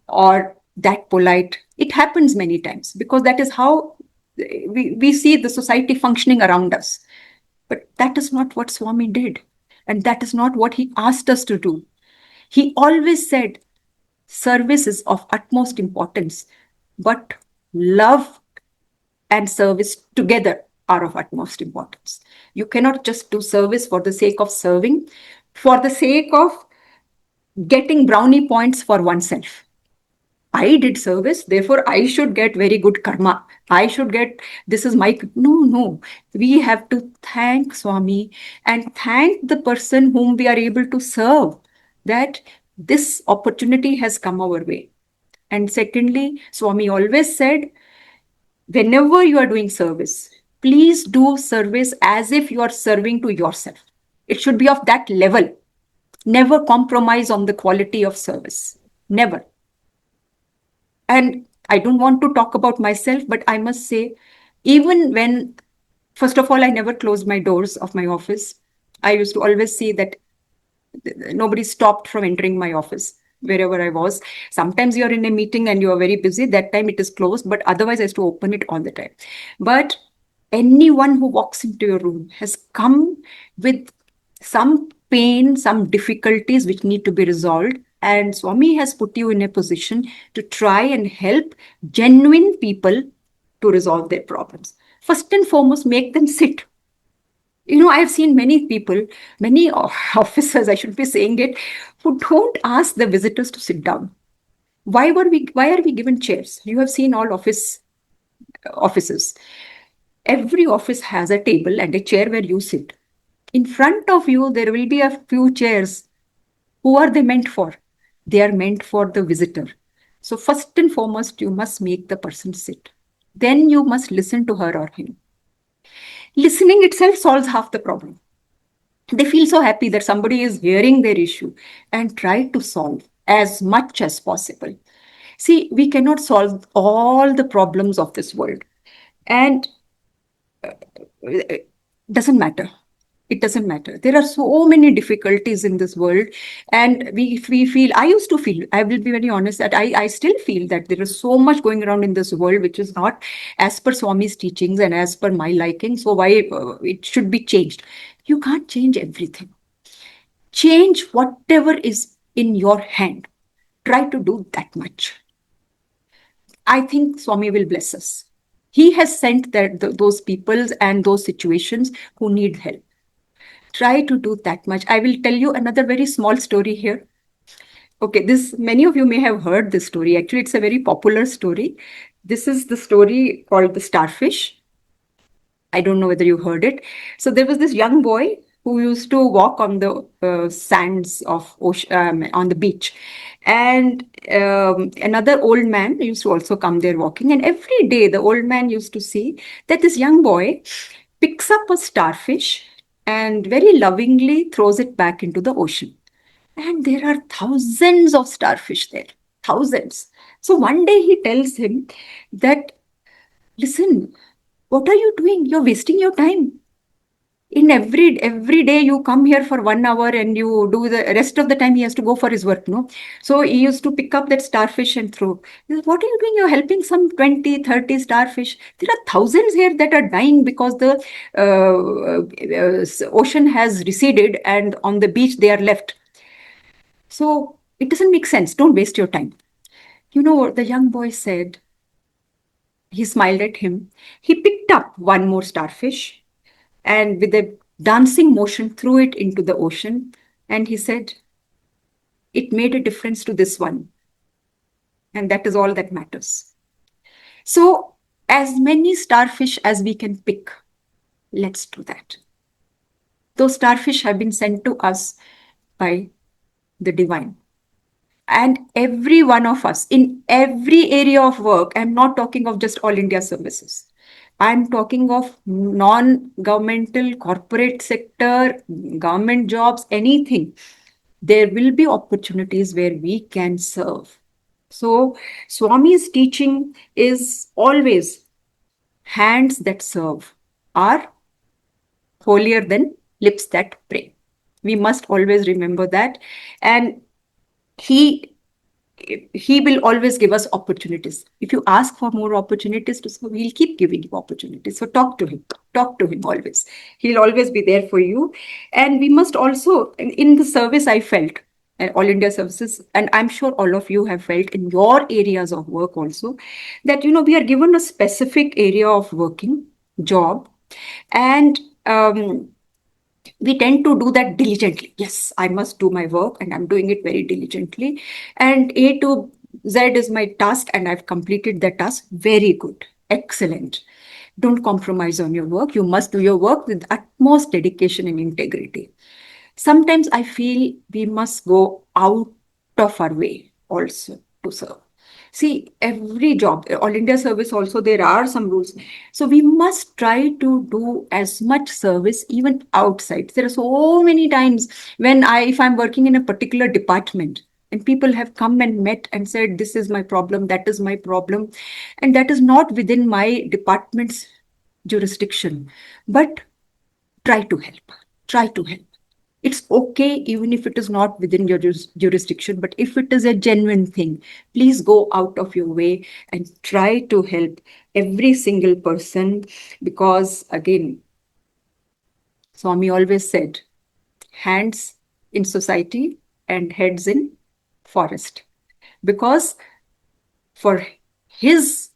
or that polite. It happens many times because that is how we see the society functioning around us. But that is not what Swami did. And that is not what he asked us to do. He always said, service is of utmost importance, but love and service together are of utmost importance. You cannot just do service for the sake of serving, for the sake of getting brownie points for oneself. I did service, therefore I should get very good karma. I should get, this is my, no. We have to thank Swami and thank the person whom we are able to serve, that this opportunity has come our way. And secondly, Swami always said, whenever you are doing service, please do service as if you are serving to yourself. It should be of that level. Never compromise on the quality of service. Never. And I don't want to talk about myself, but I must say, even when, first of all, I never closed my doors of my office. I used to always see that nobody stopped from entering my office wherever I was. Sometimes you're in a meeting and you're very busy. That time it is closed, but otherwise I used to open it all the time. But anyone who walks into your room has come with some pain, some difficulties which need to be resolved. And Swami has put you in a position to try and help genuine people to resolve their problems. First and foremost, make them sit. I have seen many people, many officers, I should be saying it, who don't ask the visitors to sit down. Why are we given chairs? You have seen all offices. Every office has a table and a chair where you sit. In front of you, there will be a few chairs. Who are they meant for? They are meant for the visitor. So first and foremost, you must make the person sit. Then you must listen to her or him. Listening itself solves half the problem. They feel so happy that somebody is hearing their issue and try to solve as much as possible. See, we cannot solve all the problems of this world. And it doesn't matter. It doesn't matter. There are so many difficulties in this world. And we feel, I used to feel, I will be very honest, that I still feel that there is so much going around in this world which is not as per Swami's teachings and as per my liking. So why it should be changed? You can't change everything. Change whatever is in your hand. Try to do that much. I think Swami will bless us. He has sent those peoples and those situations who need help. Try to do that much. I will tell you another very small story here. Okay, many of you may have heard this story. Actually, it's a very popular story. This is the story called The Starfish. I don't know whether you heard it. So there was this young boy who used to walk on the sands of ocean, on the beach. And another old man used to also come there walking. And every day the old man used to see that this young boy picks up a starfish and very lovingly throws it back into the ocean. And there are thousands of starfish there, thousands. So one day he tells him that, listen, what are you doing? You're wasting your time. In every day you come here for 1 hour and you do the rest of the time he has to go for his work, no? So he used to pick up that starfish and throw. He says, what are you doing? You're helping some 20, 30 starfish. There are thousands here that are dying because the ocean has receded and on the beach they are left. So it doesn't make sense. Don't waste your time. You know what the young boy said? He smiled at him. He picked up one more starfish and with a dancing motion threw it into the ocean. And he said, it made a difference to this one. And that is all that matters. So as many starfish as we can pick, let's do that. Those starfish have been sent to us by the divine. And every one of us in every area of work, I'm not talking of just all India services. I'm talking of non-governmental, corporate sector, government jobs, anything. There will be opportunities where we can serve. So Swami's teaching is always hands that serve are holier than lips that pray. We must always remember that. And he will always give us opportunities. If you ask for more opportunities to serve, he'll keep giving you opportunities. So talk to him always. He'll always be there for you. And we must also, in the service I felt, All India services, and I'm sure all of you have felt in your areas of work also, that, we are given a specific area of working, job, and we tend to do that diligently. Yes, I must do my work and I'm doing it very diligently. And A to Z is my task and I've completed the task. Very good. Excellent. Don't compromise on your work. You must do your work with utmost dedication and integrity. Sometimes I feel we must go out of our way also to serve. See, every job, All India service also, there are some rules. So we must try to do as much service even outside. There are so many times when if I'm working in a particular department and people have come and met and said, this is my problem, that is my problem. And that is not within my department's jurisdiction. But try to help. Try to help. It's okay even if it is not within your jurisdiction, but if it is a genuine thing, please go out of your way and try to help every single person, because again, Swami always said, hands in society and heads in forest. Because for his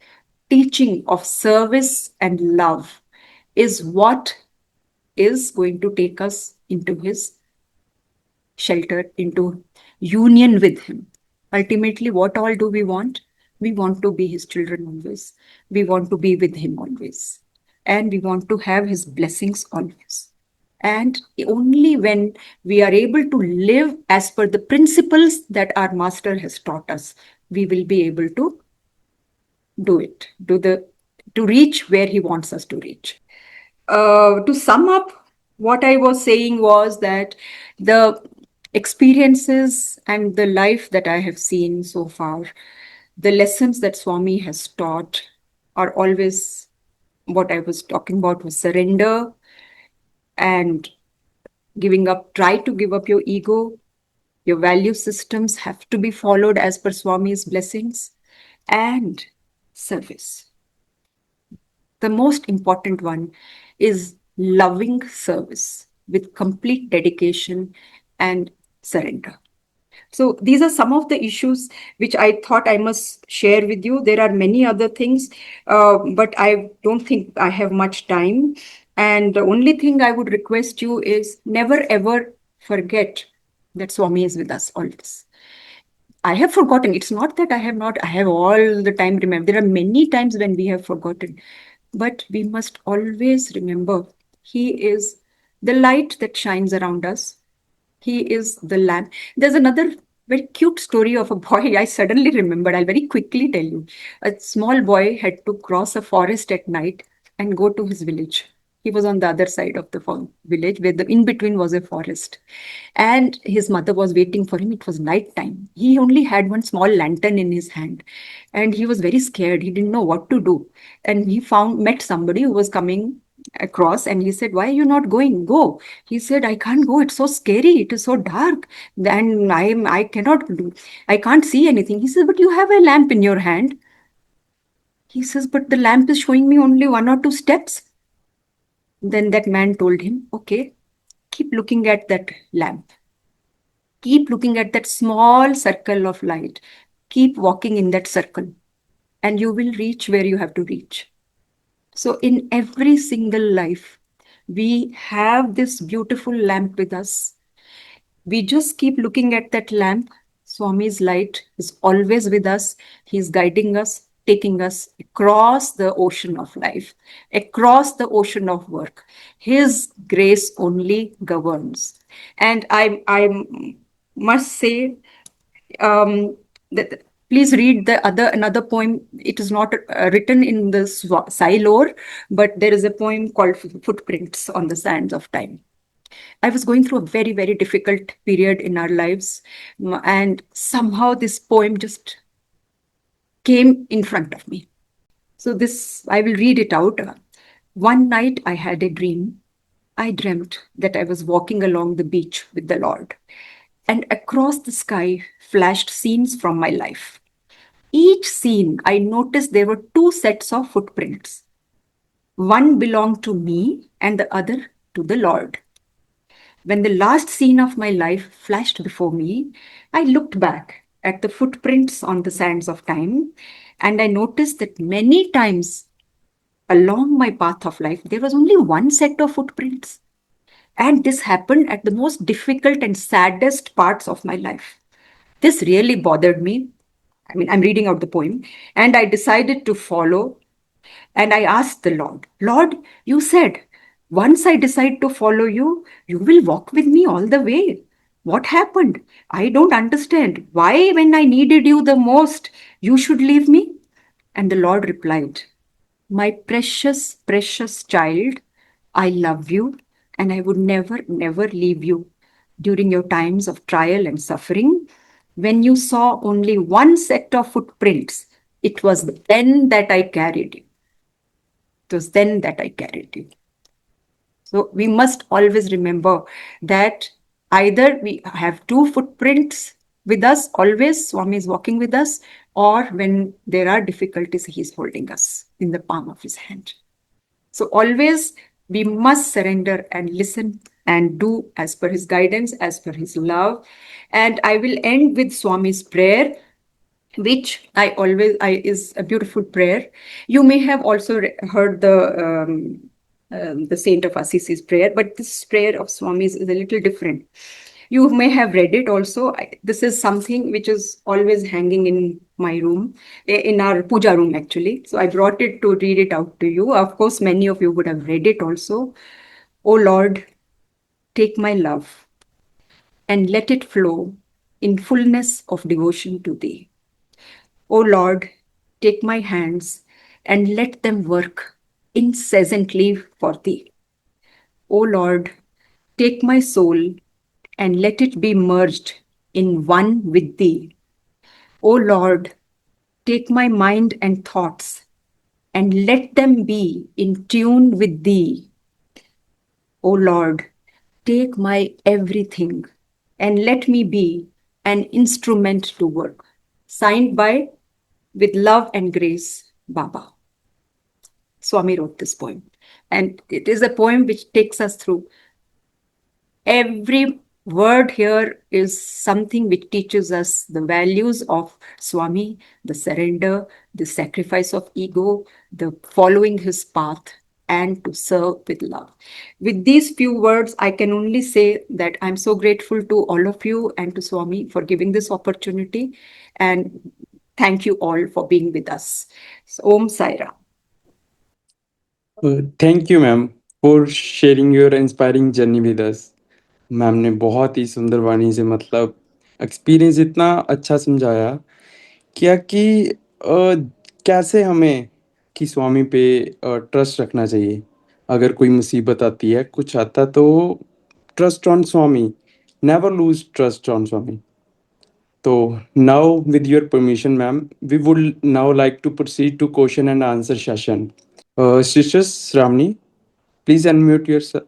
teaching of service and love is what is going to take us into his shelter, into union with him. Ultimately, what all do we want? We want to be his children always. We want to be with him always. And we want to have his blessings always. And only when we are able to live as per the principles that our master has taught us, we will be able to do it, to reach where he wants us to reach. To sum up, what I was saying was that the experiences and the life that I have seen so far The lessons that Swami has taught are always what I was talking about was surrender and giving up. Try to give up your ego. Your value systems have to be followed as per Swami's blessings, and service. The most important one is loving service with complete dedication and surrender. So these are some of the issues which I thought I must share with you. There are many other things, but I don't think I have much time. And the only thing I would request you is never ever forget that Swami is with us always. I have forgotten. It's not that I have not, I have all the time remembered. There are many times when we have forgotten. But we must always remember He is the light that shines around us. He is the lamp. There's another very cute story of a boy I suddenly remembered. I'll very quickly tell you. A small boy had to cross a forest at night and go to his village. He was on the other side of the village where the in between was a forest. And his mother was waiting for him. It was night time. He only had one small lantern in his hand. And he was very scared. He didn't know what to do. And he met somebody who was coming across, and he said, "Why are you not going? Go." He said, "I can't go. It's so scary. It is so dark. And I cannot do, I can't see anything." He says, "But you have a lamp in your hand." He says, "But the lamp is showing me only 1 or 2 steps." Then that man told him, "Okay, keep looking at that lamp. Keep looking at that small circle of light. Keep walking in that circle, and you will reach where you have to reach." So in every single life, we have this beautiful lamp with us. We just keep looking at that lamp. Swami's light is always with us. He's guiding us, taking us across the ocean of life, across the ocean of work. His grace only governs. And I must say, that please read another poem. It is not written in the Sai lore, but there is a poem called Footprints on the Sands of Time. I was going through a very, very difficult period in our lives, and somehow this poem just came in front of me. So this, I will read it out. One night I had a dream. I dreamt that I was walking along the beach with the Lord, and across the sky flashed scenes from my life. Each scene, I noticed there were 2 sets of footprints. One belonged to me and the other to the Lord. When the last scene of my life flashed before me, I looked back at the footprints on the sands of time, and I noticed that many times along my path of life, there was only 1 set of footprints. And this happened at the most difficult and saddest parts of my life. This really bothered me. I mean, I'm reading out the poem, and I decided to follow. And I asked the Lord, "Lord, you said, once I decide to follow you, you will walk with me all the way. What happened? I don't understand. Why, when I needed you the most, you should leave me?" And the Lord replied, "My precious, precious child, I love you, and I would never, never leave you during your times of trial and suffering. When you saw only 1 set of footprints, it was then that I carried you. It was then that I carried you." So we must always remember that either we have 2 footprints with us, always Swami is walking with us, or when there are difficulties, he's holding us in the palm of his hand. So always we must surrender and listen and do as per his guidance, as per his love. And I will end with Swami's prayer, which is a beautiful prayer. You may have also heard the Saint of Assisi's prayer, but this prayer of Swami's is a little different. You may have read it also. This is something which is always hanging in my room, in our puja room actually. So I brought it to read it out to you. Of course, many of you would have read it also. "O Lord, take my love and let it flow in fullness of devotion to Thee. O Lord, take my hands and let them work incessantly for Thee. O Lord, take my soul and let it be merged in one with Thee. O Lord, take my mind and thoughts and let them be in tune with thee. O Lord, take my everything and let me be an instrument to work. Signed by, with love and grace, Baba. Swami wrote this poem. And it is a poem which takes us through. Every word here is something which teaches us the values of Swami, the surrender, the sacrifice of ego, the following his path, and to serve with love. With these few words, I can only say that I'm so grateful to all of you and to Swami for giving this opportunity. And thank you all for being with us. So, Om Sai Ram. Thank you, ma'am, for sharing your inspiring journey with us. Ma'am ने बहुत ही सुंदर वाणी से मतलब experience इतना अच्छा समझाया क्या कि कैसे हमें कि स्वामी पे ट्रस्ट रखना चाहिए अगर कोई मुसीबत आती है कुछ आता तो trust on Swami never lose trust on Swami तो now with your permission ma'am we would now like to proceed to question and answer session. Sisters Ramni, please unmute yourself.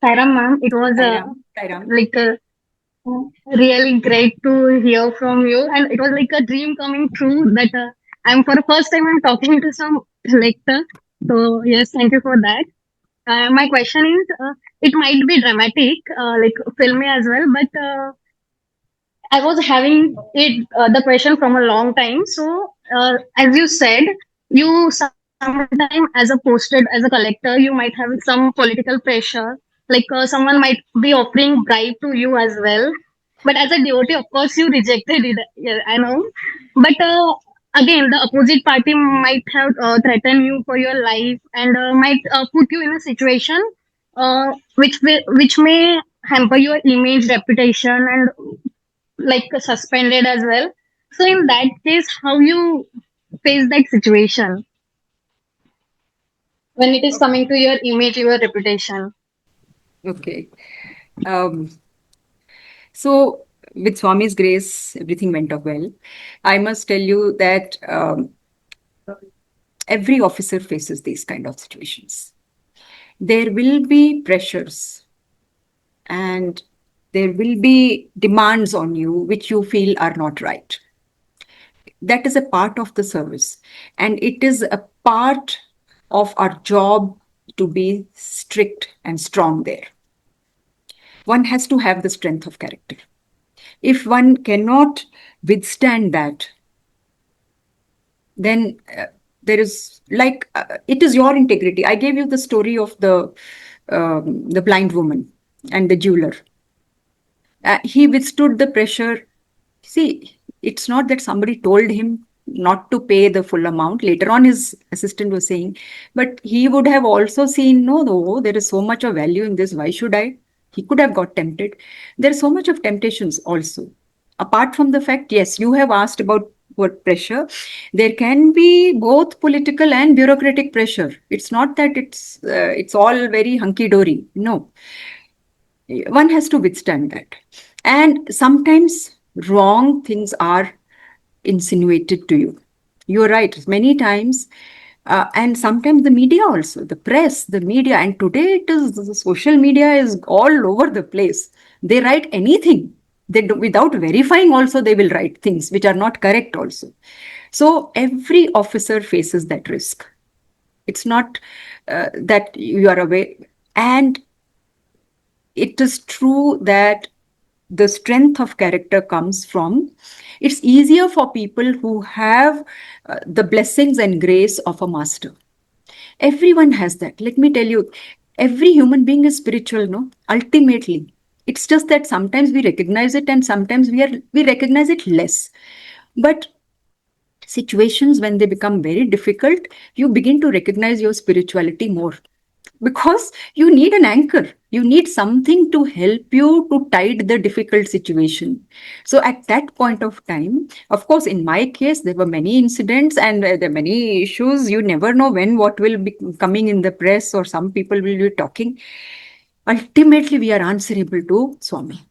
Sairam ma'am, it was Sai Ram. like really great to hear from you, and it was like a dream coming true that I'm for the first time I'm talking to some lecturer. So yes, thank you for that. My question is, it might be dramatic, like filmy as well, but I was having the question from a long time. So, as you said, you sometime as a posted as a collector, you might have some political pressure. Like someone might be offering bribe to you as well. But as a devotee, of course, you rejected it. Yeah, I know. But again, the opposite party might have threatened you for your life and might put you in a situation which may hamper your image, reputation, and like suspended as well. So in that case, how you face that situation when it is coming to your image, your reputation? Okay. So, with Swami's grace, everything went off well. I must tell you that every officer faces these kind of situations. There will be pressures and there will be demands on you which you feel are not right. That is a part of the service, and it is a part of our job to be strict and strong there. One has to have the strength of character. If one cannot withstand that, then there is like it is your integrity. I gave you the story of the blind woman and the jeweler. He withstood the pressure. See, it's not that somebody told him not to pay the full amount. Later on, his assistant was saying, but he would have also seen, no, there is so much of value in this. Why should I? He could have got tempted. There's so much of temptations also. Apart from the fact, yes, you have asked about what pressure. There can be both political and bureaucratic pressure. It's not that it's all very hunky-dory. No. One has to withstand that. And sometimes wrong things are insinuated to you. You're right. Many times, and sometimes the media also, the press, the media, and today it is the social media is all over the place. They write anything. They do, without verifying also, they will write things which are not correct also. So every officer faces that risk. It's not that you are away. And it is true that the strength of character comes from, it's easier for people who have the blessings and grace of a master. Everyone has that. Let me tell you, every human being is spiritual, no? Ultimately. It's just that sometimes we recognize it and sometimes we recognize it less. But situations when they become very difficult, you begin to recognize your spirituality more. Because you need an anchor. You need something to help you to tide the difficult situation. So at that point of time, of course, in my case, there were many incidents and there are many issues. You never know when what will be coming in the press or some people will be talking. Ultimately, we are answerable to Swami.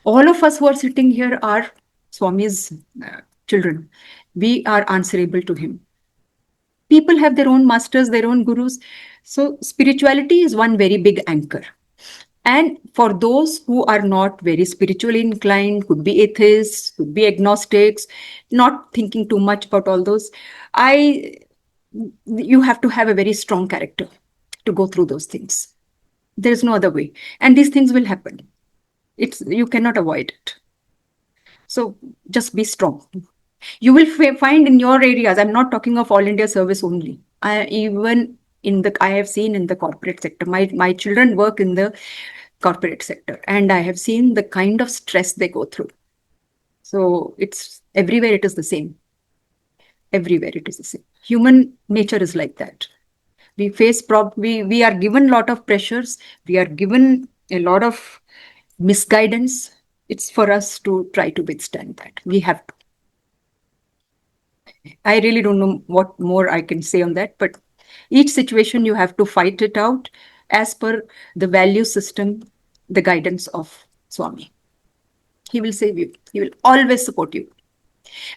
All of us who are sitting here are Swami's children. We are answerable to him. People have their own masters, their own gurus. So spirituality is one very big anchor. And for those who are not very spiritually inclined, could be atheists, could be agnostics, not thinking too much about all those, you have to have a very strong character to go through those things. There's no other way. And these things will happen. You cannot avoid it. So just be strong. You will find in your areas, I'm not talking of all India service only. I have seen in the corporate sector, my children work in the corporate sector, and I have seen the kind of stress they go through. So it's everywhere it is the same. Everywhere it is the same. Human nature is like that. We face we are given a lot of pressures. We are given a lot of misguidance. It's for us to try to withstand that. We have to. I really don't know what more I can say on that, but each situation you have to fight it out as per the value system, the guidance of Swami. He will save you. He will always support you.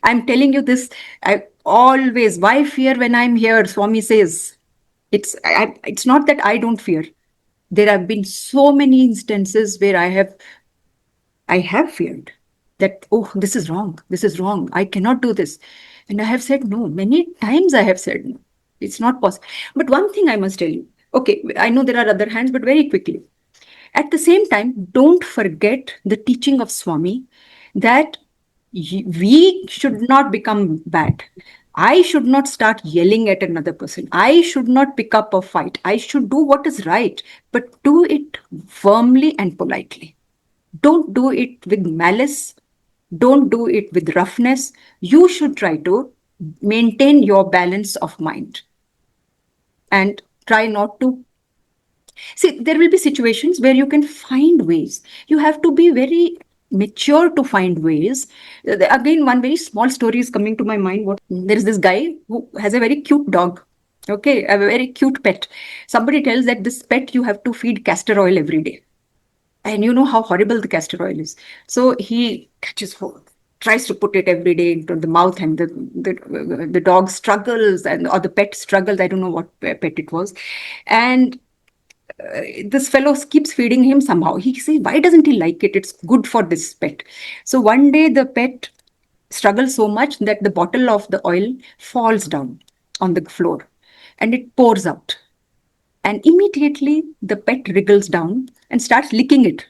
I'm telling you this, why fear when I'm here? Swami says, it's not that I don't fear. There have been so many instances where I have feared that, oh, this is wrong, I cannot do this. And I have said no. Many times I have said no. It's not possible. But one thing I must tell you, okay, I know there are other hands, but very quickly. At the same time, don't forget the teaching of Swami that we should not become bad. I should not start yelling at another person. I should not pick up a fight. I should do what is right, but do it firmly and politely. Don't do it with malice. Don't do it with roughness. You should try to maintain your balance of mind and try not to. See, there will be situations where you can find ways. You have to be very mature to find ways. Again, one very small story is coming to my mind. There is this guy who has a very cute dog. Okay, a very cute pet. Somebody tells that this pet you have to feed castor oil every day. And you know how horrible the castor oil is. So he catches hold, tries to put it every day into the mouth, and the dog struggles, or the pet struggles. I don't know what pet it was. And this fellow keeps feeding him somehow. He says, why doesn't he like it? It's good for this pet. So one day the pet struggles so much that the bottle of the oil falls down on the floor and it pours out. And immediately the pet wriggles down and starts licking it.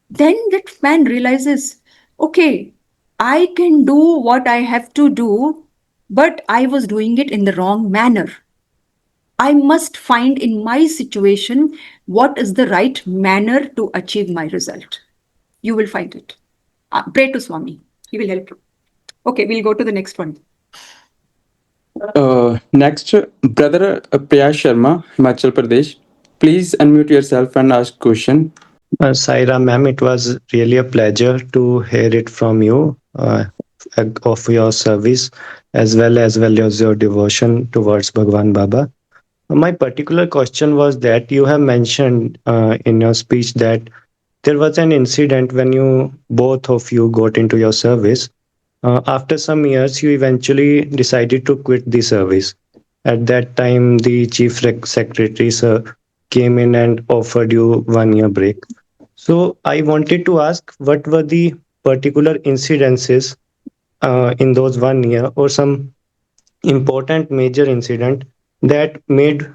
Then that man realizes, okay, I can do what I have to do, but I was doing it in the wrong manner. I must find in my situation what is the right manner to achieve my result. You will find it. Pray to Swami. He will help you. Okay, we'll go to the next one. Next, brother Priya Sharma, Himachal Pradesh. Please unmute yourself and ask question. Saira ma'am, it was really a pleasure to hear it from you of your service as well as your devotion towards Bhagawan Baba. My particular question was that you have mentioned in your speech that there was an incident when both of you got into your service. After some years, you eventually decided to quit the service. At that time, the chief secretary sir came in and offered you 1 year break. So I wanted to ask, what were the particular incidences in those 1 year, or some important major incident that made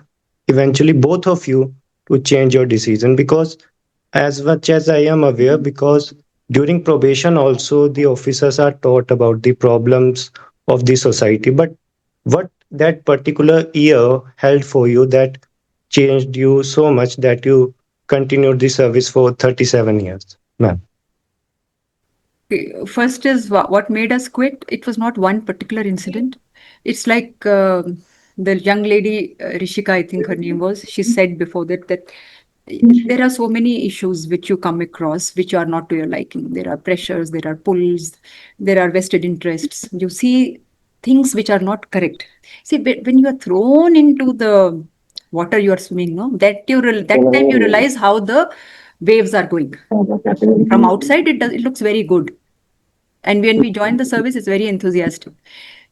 eventually both of you to change your decision? Because as much as I am aware, because during probation also the officers are taught about the problems of the society, but what that particular year held for you that changed you so much that you continued the service for 37 years, ma'am? First is what made us quit. It was not one particular incident. It's like the young lady, Rishika, I think her name was, she said before that there are so many issues which you come across which are not to your liking. There are pressures, there are pulls, there are vested interests. You see things which are not correct. See, when you are thrown into the water you are swimming, no, that time you realize how the waves are going. From outside, it looks very good. And when we join the service, it's very enthusiastic.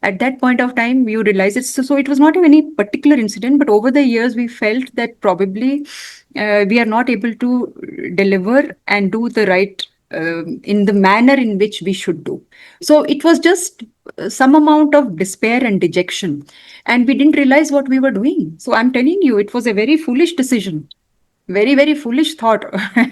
At that point of time, you realize it's so it was not any particular incident, but over the years, we felt that probably we are not able to deliver and do the right in the manner in which we should do. So it was just some amount of despair and dejection, and we didn't realize what we were doing. So I'm telling you, it was a very foolish decision, very, very foolish thought,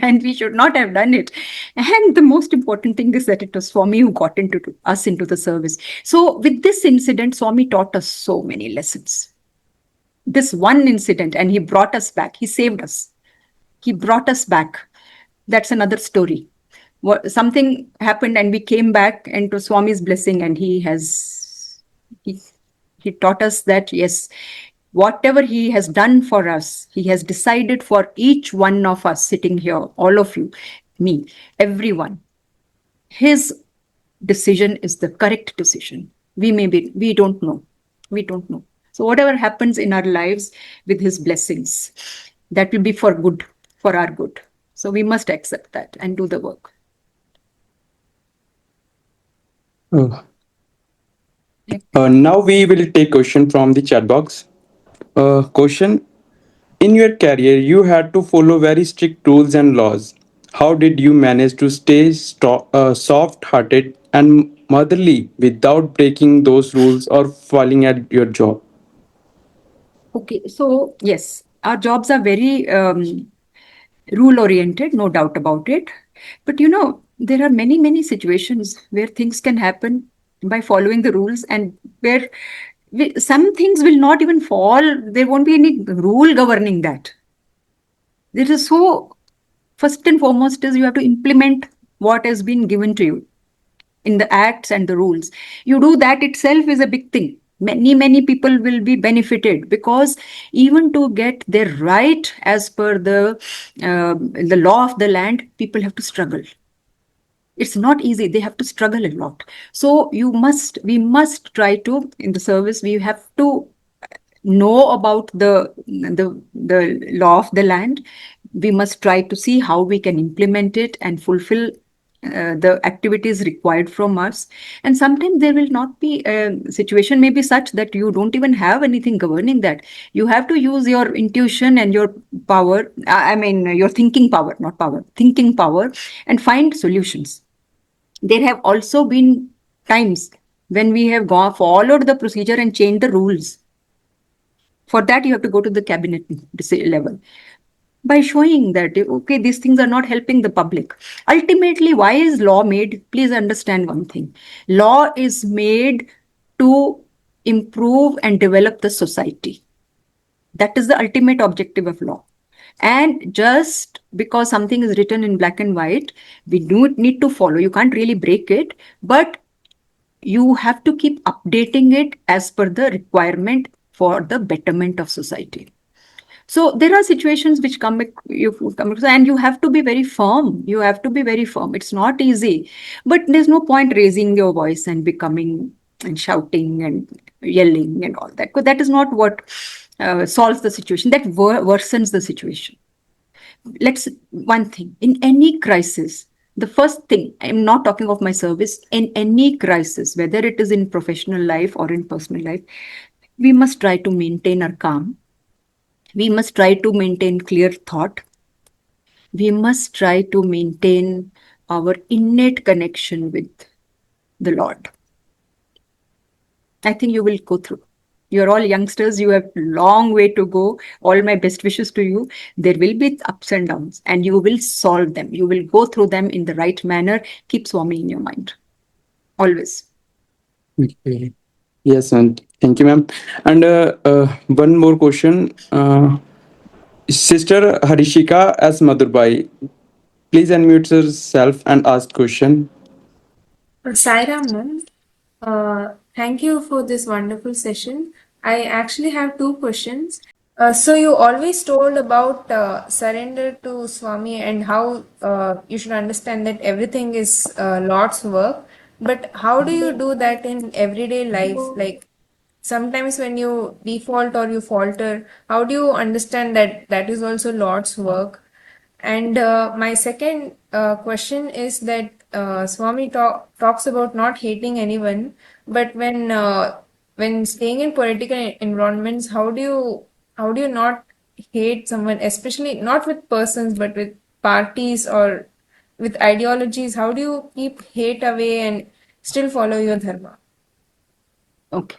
and we should not have done it. And the most important thing is that it was Swami who got us into the service. So with this incident, Swami taught us so many lessons. This one incident, and he brought us back. He saved us. He brought us back. That's another story. Something happened and we came back into Swami's blessing, and he taught us that, yes, whatever he has done for us, he has decided for each one of us sitting here, all of you, me, everyone. His decision is the correct decision. We don't know. We don't know. So whatever happens in our lives with his blessings, that will be for good, for our good. So we must accept that and do the work. Now we will take question from the chat box. Question: in your career, you had to follow very strict rules and laws. How did you manage to stay soft-hearted and motherly without breaking those rules or failing at your job? Okay, so yes, our jobs are very rule-oriented, no doubt about it. But there are many, many situations where things can happen by following the rules, and where some things will not even fall. There won't be any rule governing that. It is so, first and foremost is you have to implement what has been given to you in the acts and the rules. You do that itself is a big thing. Many, many people will be benefited, because even to get their right as per the law of the land, people have to struggle. It's not easy. They have to struggle a lot. So we must try to, in the service, we have to know about the law of the land. We must try to see how we can implement it and fulfill the activities required from us. And sometimes there will not be a situation may be such that you don't even have anything governing that. You have to use your intuition and your power, your thinking power, not power, thinking power, and find solutions. There have also been times when we have followed the procedure and changed the rules. For that, you have to go to the cabinet level by showing that, okay, these things are not helping the public. Ultimately, why is law made? Please understand one thing. Law is made to improve and develop the society. That is the ultimate objective of law. And just because something is written in black and white, we do need to follow. You can't really break it, but you have to keep updating it as per the requirement for the betterment of society. So there are situations which come and you have to be very firm. You have to be very firm. It's not easy, but there's no point raising your voice and becoming and shouting and yelling and all that, because that is not what solves the situation. That worsens the situation. One thing, in any crisis, the first thing, I'm not talking of my service, in any crisis, whether it is in professional life or in personal life, we must try to maintain our calm. We must try to maintain clear thought. We must try to maintain our innate connection with the Lord. I think you will go through. You're all youngsters. You have a long way to go. All my best wishes to you. There will be ups and downs, and you will solve them. You will go through them in the right manner. Keep Swami in your mind. Always. Okay. Yes, and thank you, ma'am. And one more question. Sister Harishika as Madhurbai, please unmute yourself and ask question. Sairam, ma'am. Thank you for this wonderful session. I actually have two questions. So you always told about surrender to Swami and how you should understand that everything is Lord's work. But how do you do that in everyday life? Like sometimes when you default or you falter, how do you understand that that is also Lord's work? And my second question is that Swami talks about not hating anyone, but when staying in political environments, how do you not hate someone, especially not with persons, but with parties or with ideologies? How do you keep hate away and still follow your dharma? Okay.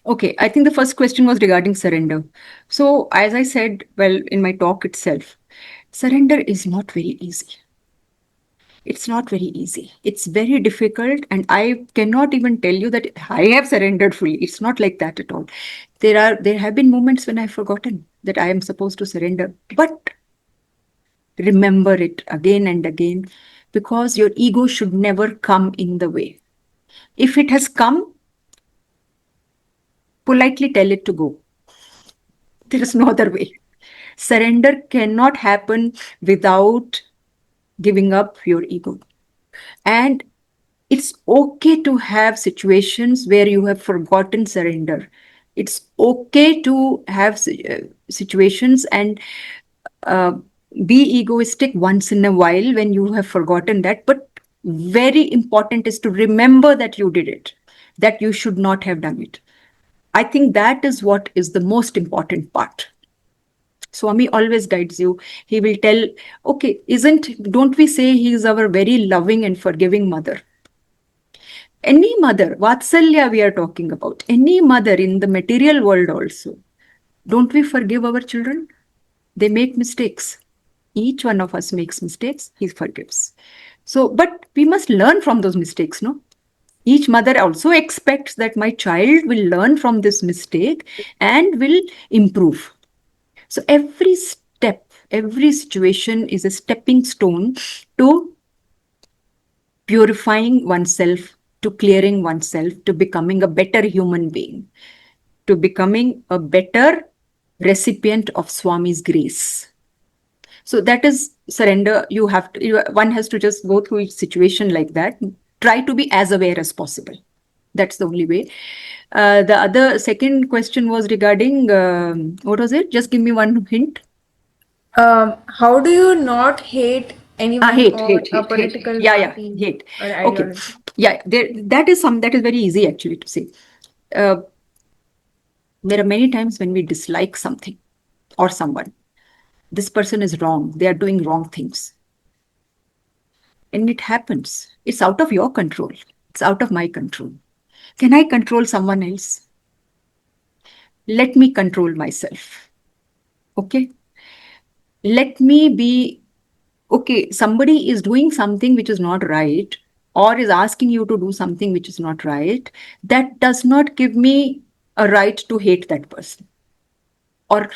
Okay, I think the first question was regarding surrender. So, as I said, well, in my talk itself, surrender is not very easy. It's not very easy. It's very difficult, and I cannot even tell you that I have surrendered fully. It's not like that at all. There have been moments when I've forgotten that I am supposed to surrender, but remember it again and again, because your ego should never come in the way. If it has come, politely tell it to go. There is no other way. Surrender cannot happen without giving up your ego. And it's okay to have situations where you have forgotten surrender. It's okay to have situations and be egoistic once in a while when you have forgotten that. But very important is to remember that you did it, that you should not have done it. I think that is what is the most important part. Swami always guides you. He will tell, okay, don't we say he is our very loving and forgiving mother? Any mother, Vaatsalya we are talking about, any mother in the material world also, don't we forgive our children? They make mistakes. Each one of us makes mistakes, he forgives. So, but we must learn from those mistakes, no? Each mother also expects that my child will learn from this mistake and will improve. So every step, every situation is a stepping stone to purifying oneself, to clearing oneself, to becoming a better human being, to becoming a better recipient of Swami's grace. So that is surrender. One has to just go through each situation like that. Try to be as aware as possible. That's the only way. The other second question was regarding, what was it? Just give me one hint. How do you not hate anyone or a political party hate. or Okay. ideology? Yeah, that is very easy actually to say. There are many times when we dislike something or someone. This person is wrong. They are doing wrong things. And it happens. It's out of your control. It's out of my control. Can I control someone else? Let me control myself. Okay? Let me be, okay, somebody is doing something which is not right or is asking you to do something which is not right. That does not give me a right to hate that person. Or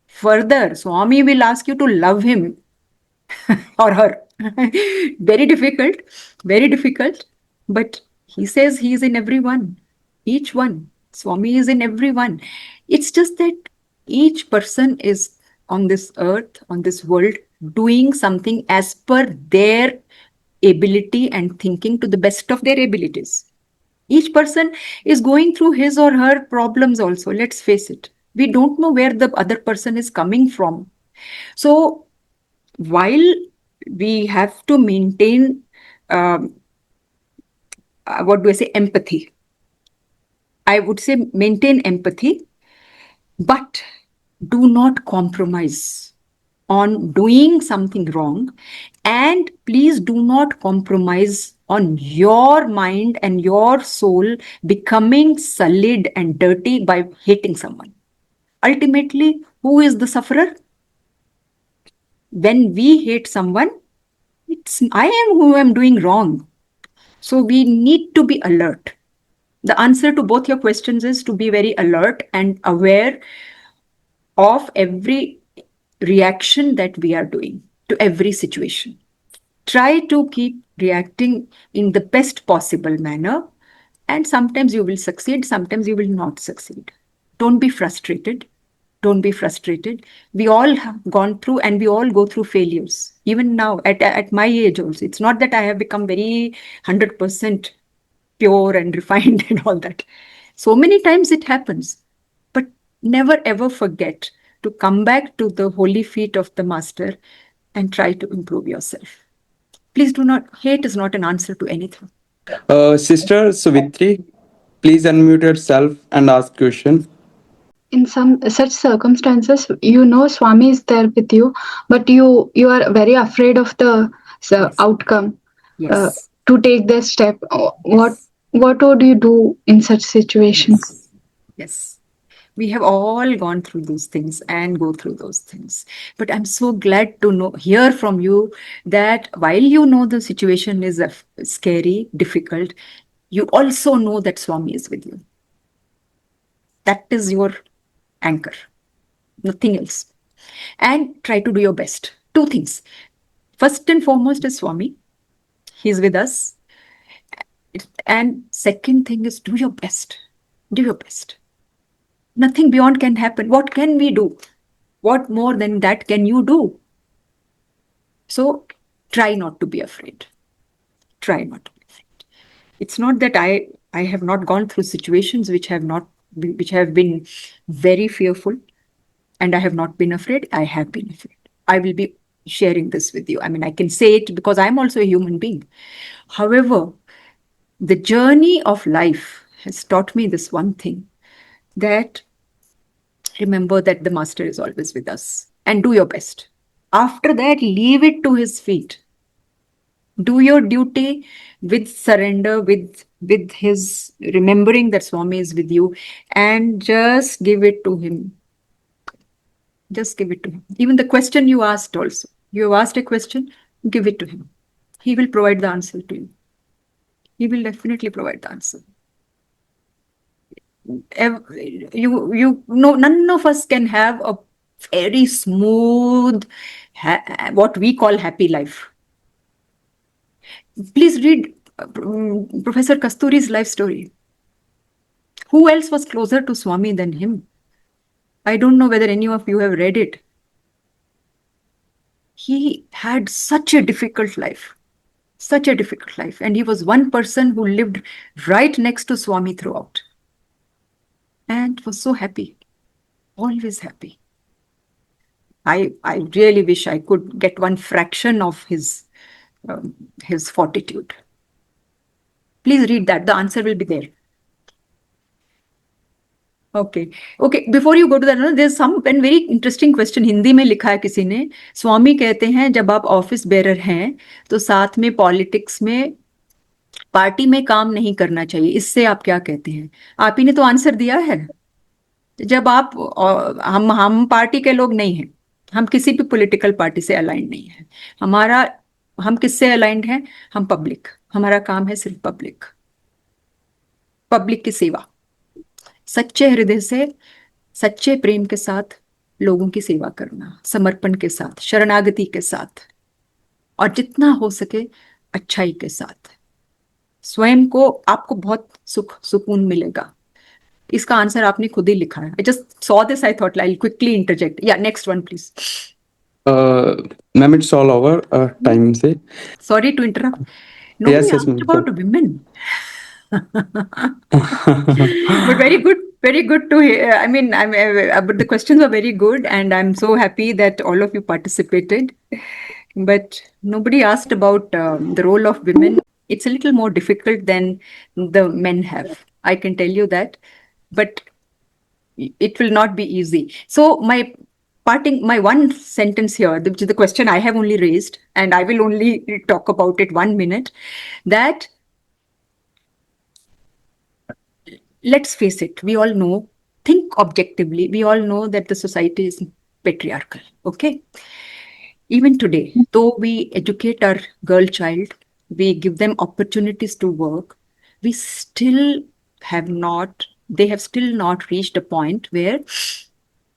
further, Swami will ask you to love him or her. Very difficult, very difficult. But he says he is in everyone, each one. Swami is in everyone. It's just that each person is on this earth, on this world, doing something as per their ability and thinking to the best of their abilities. Each person is going through his or her problems also. Let's face it. We don't know where the other person is coming from. So while we have to maintain, empathy. I would say maintain empathy, but do not compromise on doing something wrong. And please do not compromise on your mind and your soul becoming sullied and dirty by hating someone. Ultimately, who is the sufferer? When we hate someone, it's I am who am doing wrong. So we need to be alert. The answer to both your questions is to be very alert and aware of every reaction that we are doing to every situation. Try to keep reacting in the best possible manner, and sometimes you will succeed, sometimes you will not succeed. Don't be frustrated. Don't be frustrated. We all have gone through and we all go through failures. Even now, at my age also, it's not that I have become very 100% pure and refined and all that. So many times it happens. But never ever forget to come back to the holy feet of the Master and try to improve yourself. Please do not, hate is not an answer to anything. Sister Savitri, please unmute yourself and ask question. In some such circumstances, you know Swami is there with you, but you are very afraid of the outcome. Yes. To take the step, Yes. what would you do in such situations? Yes. We have all gone through those things and go through those things. But I'm so glad to hear from you that while you know the situation is scary, difficult, you also know that Swami is with you. That is your anchor, nothing else. And try to do your best. Two things. First and foremost is Swami. He's with us. And second thing is do your best. Do your best. Nothing beyond can happen. What can we do? What more than that can you do? So try not to be afraid. Try not to be afraid. It's not that I have not gone through situations which have been very fearful, and I have not been afraid. I have been afraid. I will be sharing this with you. I mean, I can say it because I'm also a human being. However, the journey of life has taught me this one thing, that remember that the master is always with us and do your best. After that, leave it to his feet. Do your duty with surrender, with his remembering that Swami is with you, and just give it to him. Just give it to him. Even the question you asked also. You have asked a question, give it to him. He will provide the answer to you. He will definitely provide the answer. You know, none of us can have a very smooth, what we call happy life. Please read Professor Kasturi's life story. Who else was closer to Swami than him? I don't know whether any of you have read it. He had such a difficult life. Such a difficult life. And he was one person who lived right next to Swami throughout. And was so happy. Always happy. I really wish I could get one fraction of his fortitude. Please read that. The answer will be there. Okay. Before you go to that, there's some very interesting question. Hindi में लिखा है किसी ने. स्वामी कहते हैं जब आप office bearer हैं तो साथ में पॉलिटिक्स में पार्टी में काम नहीं करना चाहिए. इससे आप क्या कहते हैं? आप ही ने तो आंसर दिया है. जब आप हम पार्टी के लोग नहीं हैं. हम किसी भी पॉलिटिकल पार्टी से अलाइंड नहीं है. हम किससे अलाइंड हैं? हम पब्लिक. हमारा काम है सिर्फ पब्लिक की सेवा. सच्चे हृदय से, सच्चे प्रेम के साथ लोगों की सेवा करना, समर्पण के साथ, शरणागति के साथ, और जितना हो सके अच्छाई के साथ. स्वयं को आपको बहुत सुकून मिलेगा. इसका आंसर आपने खुद ही लिखा है. I just saw this, I thought I'll quickly interject. Yeah, next one, please. Ma'am, it's all over. Time se. Sorry to interrupt. Nobody Yes, asked about women. But very good to hear. I mean, but the questions were very good, and I'm so happy that all of you participated. But nobody asked about the role of women. It's a little more difficult than the men have. I can tell you that. But it will not be easy. So my one sentence here, which is the question I have only raised, and I will only talk about it 1 minute, that let's face it, we all know, think objectively, we all know that the society is patriarchal, okay? Even today, though we educate our girl child, we give them opportunities to work, they have still not reached a point where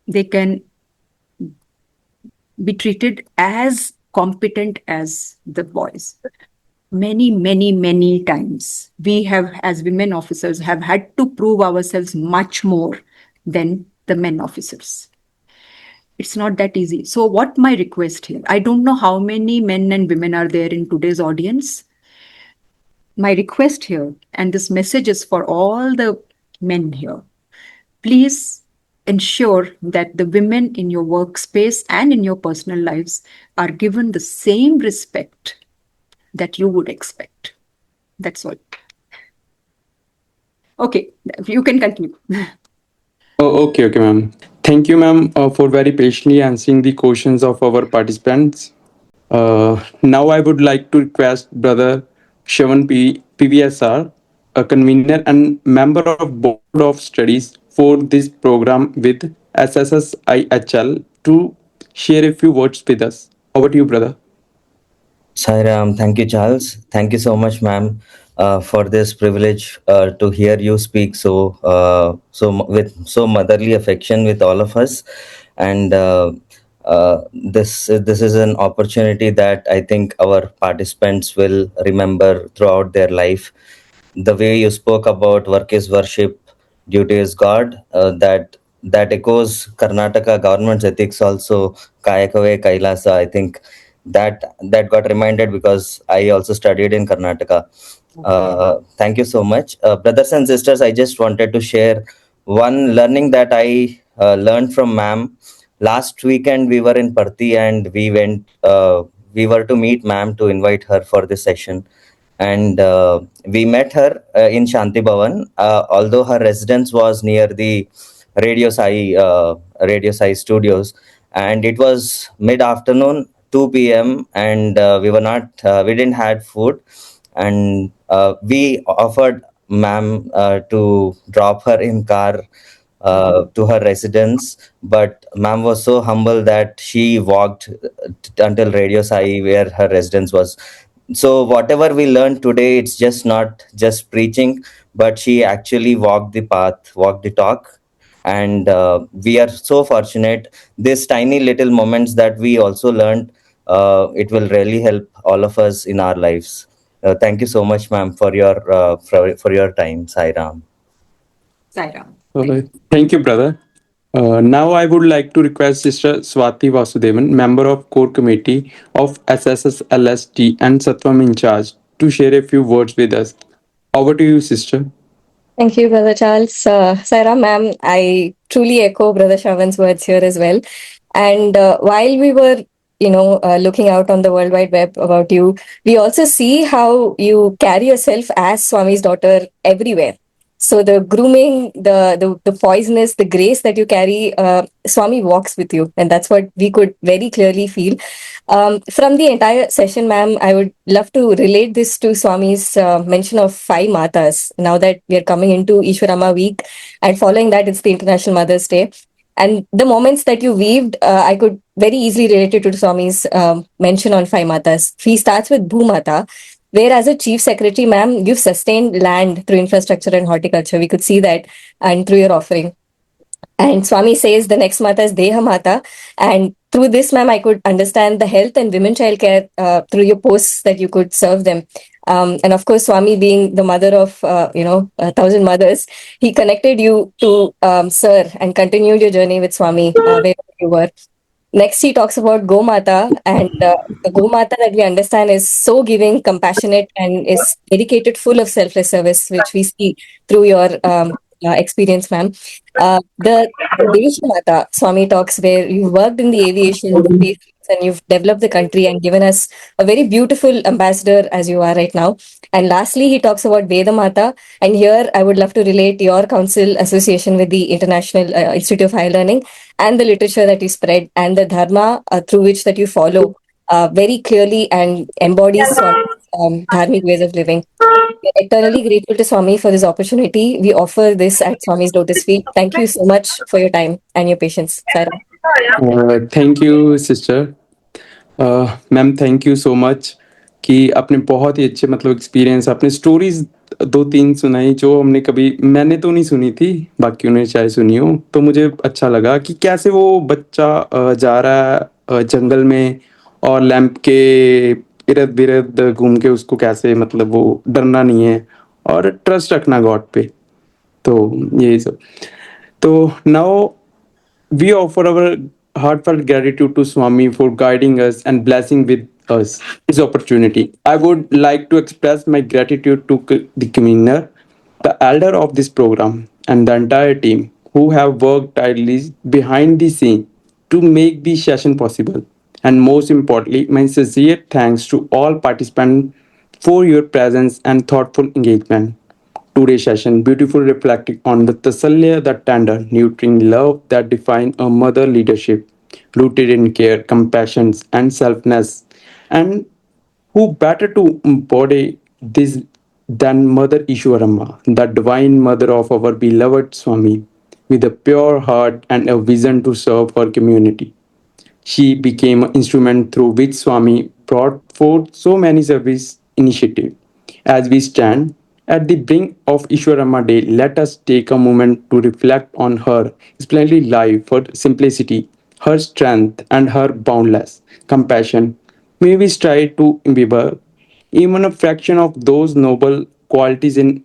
they can be treated as competent as the boys. Many times we have, as women officers, have had to prove ourselves much more than the men officers. It's not that easy. So what my request here, I don't know how many men and women are there in today's audience. My request here, and this message is for all the men here, please ensure that the women in your workspace and in your personal lives are given the same respect that you would expect. That's all. Okay, you can continue. Oh, okay, ma'am. Thank you, ma'am, for very patiently answering the questions of our participants. Now I would like to request Brother Shavan PVSR, a convener and member of Board of Studies for this program with SSSIHL, to share a few words with us. Over to you, brother. Sairam, thank you, Charles. Thank you so much, ma'am, for this privilege to hear you speak with so motherly affection with all of us, and this is an opportunity that I think our participants will remember throughout their life. The way you spoke about work is worship, duty is God, that echoes Karnataka government's ethics also, Kayakave Kailasa. I think that got reminded because I also studied in Karnataka. Thank you so much, brothers and sisters. I just wanted to share one learning that I learned from ma'am. Last weekend we were in Parthi and we were to meet ma'am to invite her for this session, and we met her in Shanti Bhavan, although her residence was near the Radio Sai studios, and it was mid afternoon, 2 p.m., and we didn't had food, and we offered ma'am to drop her in car to her residence, but ma'am was so humble that she walked until Radio Sai, where her residence was. So whatever we learned today, it's just not just preaching, but she actually walked the path, walked the talk, and we are so fortunate. These tiny little moments that we also learned, it will really help all of us in our lives. Thank you so much, ma'am, for your time, Sairam. Sairam. Thank you, brother. Now I would like to request Sister Swati Vasudevan, member of core committee of SSSLST and Sattvam in charge, to share a few words with us. Over to you, sister. Thank you, Brother Charles. Sarah, ma'am, I truly echo Brother Shravan's words here as well. And while we were, looking out on the World Wide Web about you, we also see how you carry yourself as Swami's daughter everywhere. So the grooming, the poisonous, the grace that you carry, Swami walks with you, and that's what we could very clearly feel. From the entire session, ma'am, I would love to relate this to Swami's mention of five matas. Now that we are coming into Easwaramma week, and following that, it's the International Mother's Day. And the moments that you weaved, I could very easily relate it to Swami's mention on five matas. He starts with Bhumata, where as a chief secretary, ma'am, you've sustained land through infrastructure and horticulture. We could see that, and through your offering. And Swami says the next mata is Deha Mata. And through this, ma'am, I could understand the health and women child care through your posts that you could serve them. And of course, Swami being the mother of, 1,000 mothers, he connected you to Sir and continued your journey with Swami wherever you were. Next, he talks about Gomata, and the Gomata that we understand is so giving, compassionate, and is dedicated, full of selfless service, which we see through your experience, ma'am. The Deshamata, Swami talks, where you've worked in the aviation space and you've developed the country and given us a very beautiful ambassador as you are right now. And lastly, he talks about Vedamata. And here I would love to relate your council association with the International Institute of Higher Learning and the literature that you spread and the dharma through which that you follow very clearly and embodies dharmic ways of living. We're eternally grateful to Swami for this opportunity. We offer this at Swami's lotus feet. Thank you so much for your time and your patience. Sarah. Thank you, sister. Ma'am thank you so much कि आपने बहुत ही अच्छे मतलब experience, आपने stories दो तीन सुनाई जो हमने कभी, मैंने तो नहीं सुनी थी, बाकियों ने चाहे सुनी हो, तो मुझे अच्छा लगा कि कैसे वो बच्चा जा रहा है जंगल में और लैंप के इर्द गिर्द घूम के उसको कैसे मतलब वो डरना नहीं है और ट्रस्ट रखना गॉड पे, तो यही सब. तो now we offer our heartfelt gratitude to Swami for guiding us and blessing with us this opportunity. I would like to express my gratitude to the convener, the elder of this program, and the entire team who have worked tirelessly behind the scene to make this session possible. And most importantly, my sincere thanks to all participants for your presence and thoughtful engagement. Today's session beautifully reflecting on the Vaatsalya, the tender, nurturing love that defines a mother leadership, rooted in care, compassion, and selfness. And who better to embody this than Mother Easwaramma, the divine mother of our beloved Swami, with a pure heart and a vision to serve her community. She became an instrument through which Swami brought forth so many service initiatives. As we stand at the brink of Ishwarama Day, let us take a moment to reflect on her splendid life, her simplicity, her strength, and her boundless compassion. May we strive to imbibe even a fraction of those noble qualities in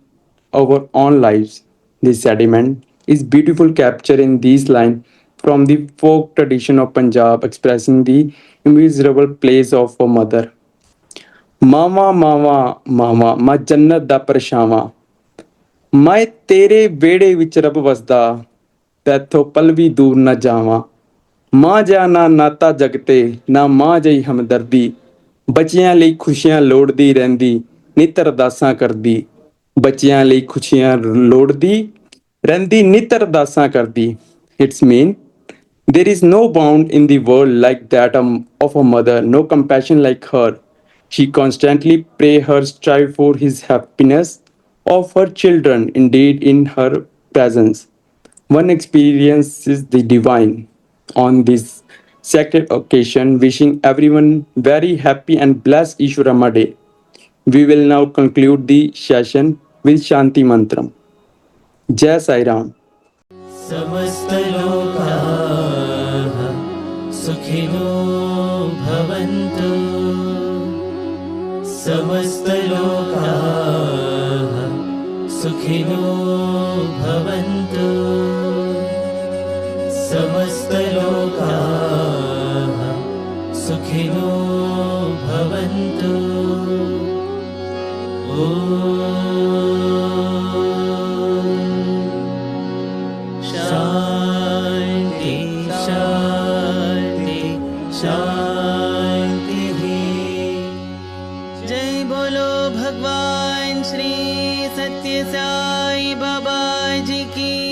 our own lives. This sediment is beautiful capture in these lines from the folk tradition of Punjab expressing the immeasurable place of a mother. ਮਾਵਾ ਮਾਵਾ ਮਾਵਾ ਮੈਂ ਜੰਨਤ ਦਾ ਪਰਛਾਵਾਂ ਮੈਂ ਤੇਰੇ ਵਿਹੜੇ ਵਿੱਚ ਰੱਬ ਵਸਦਾ ਤੈਥੋਂ ਪਲ ਵੀ ਦੂਰ ਨਾ ਜਾਵਾਂ ਮਾਂ ਜਿਹਾ ਨਾ ਨਾਤਾ ਜਗ ਤੇ ਨਾ ਮਾਂ ਜਿਹੀ ਹਮਦਰਦੀ ਬੱਚਿਆਂ ਲਈ ਖੁਸ਼ੀਆਂ ਲੋੜਦੀ ਰਹਿੰਦੀ ਨਿੱਤ ਅਰਦਾਸਾਂ ਕਰਦੀ ਬੱਚਿਆਂ ਲਈ ਖੁਸ਼ੀਆਂ ਲੋੜਦੀ ਰਹਿੰਦੀ ਨਿੱਤ ਅਰਦਾਸਾਂ ਕਰਦੀ it's mean there is no bound in the world like that of a mother, no compassion like her. She constantly pray her strive for his happiness of her children, indeed in her presence. One experiences the divine on this sacred occasion, wishing everyone very happy and blessed Ishwarama Day. We will now conclude the session with Shanti Mantram. Jai Sai Ram. समस्तलोकाः सुखिनो भवन्तु समस्तलोकाः सुखिनो भवन्तु समस्तलोकाः सुखिनो भवन्तु शान्ति शान्ति शान्तिः जय बोलो भगवान श्री सत्य साई बाबा जी की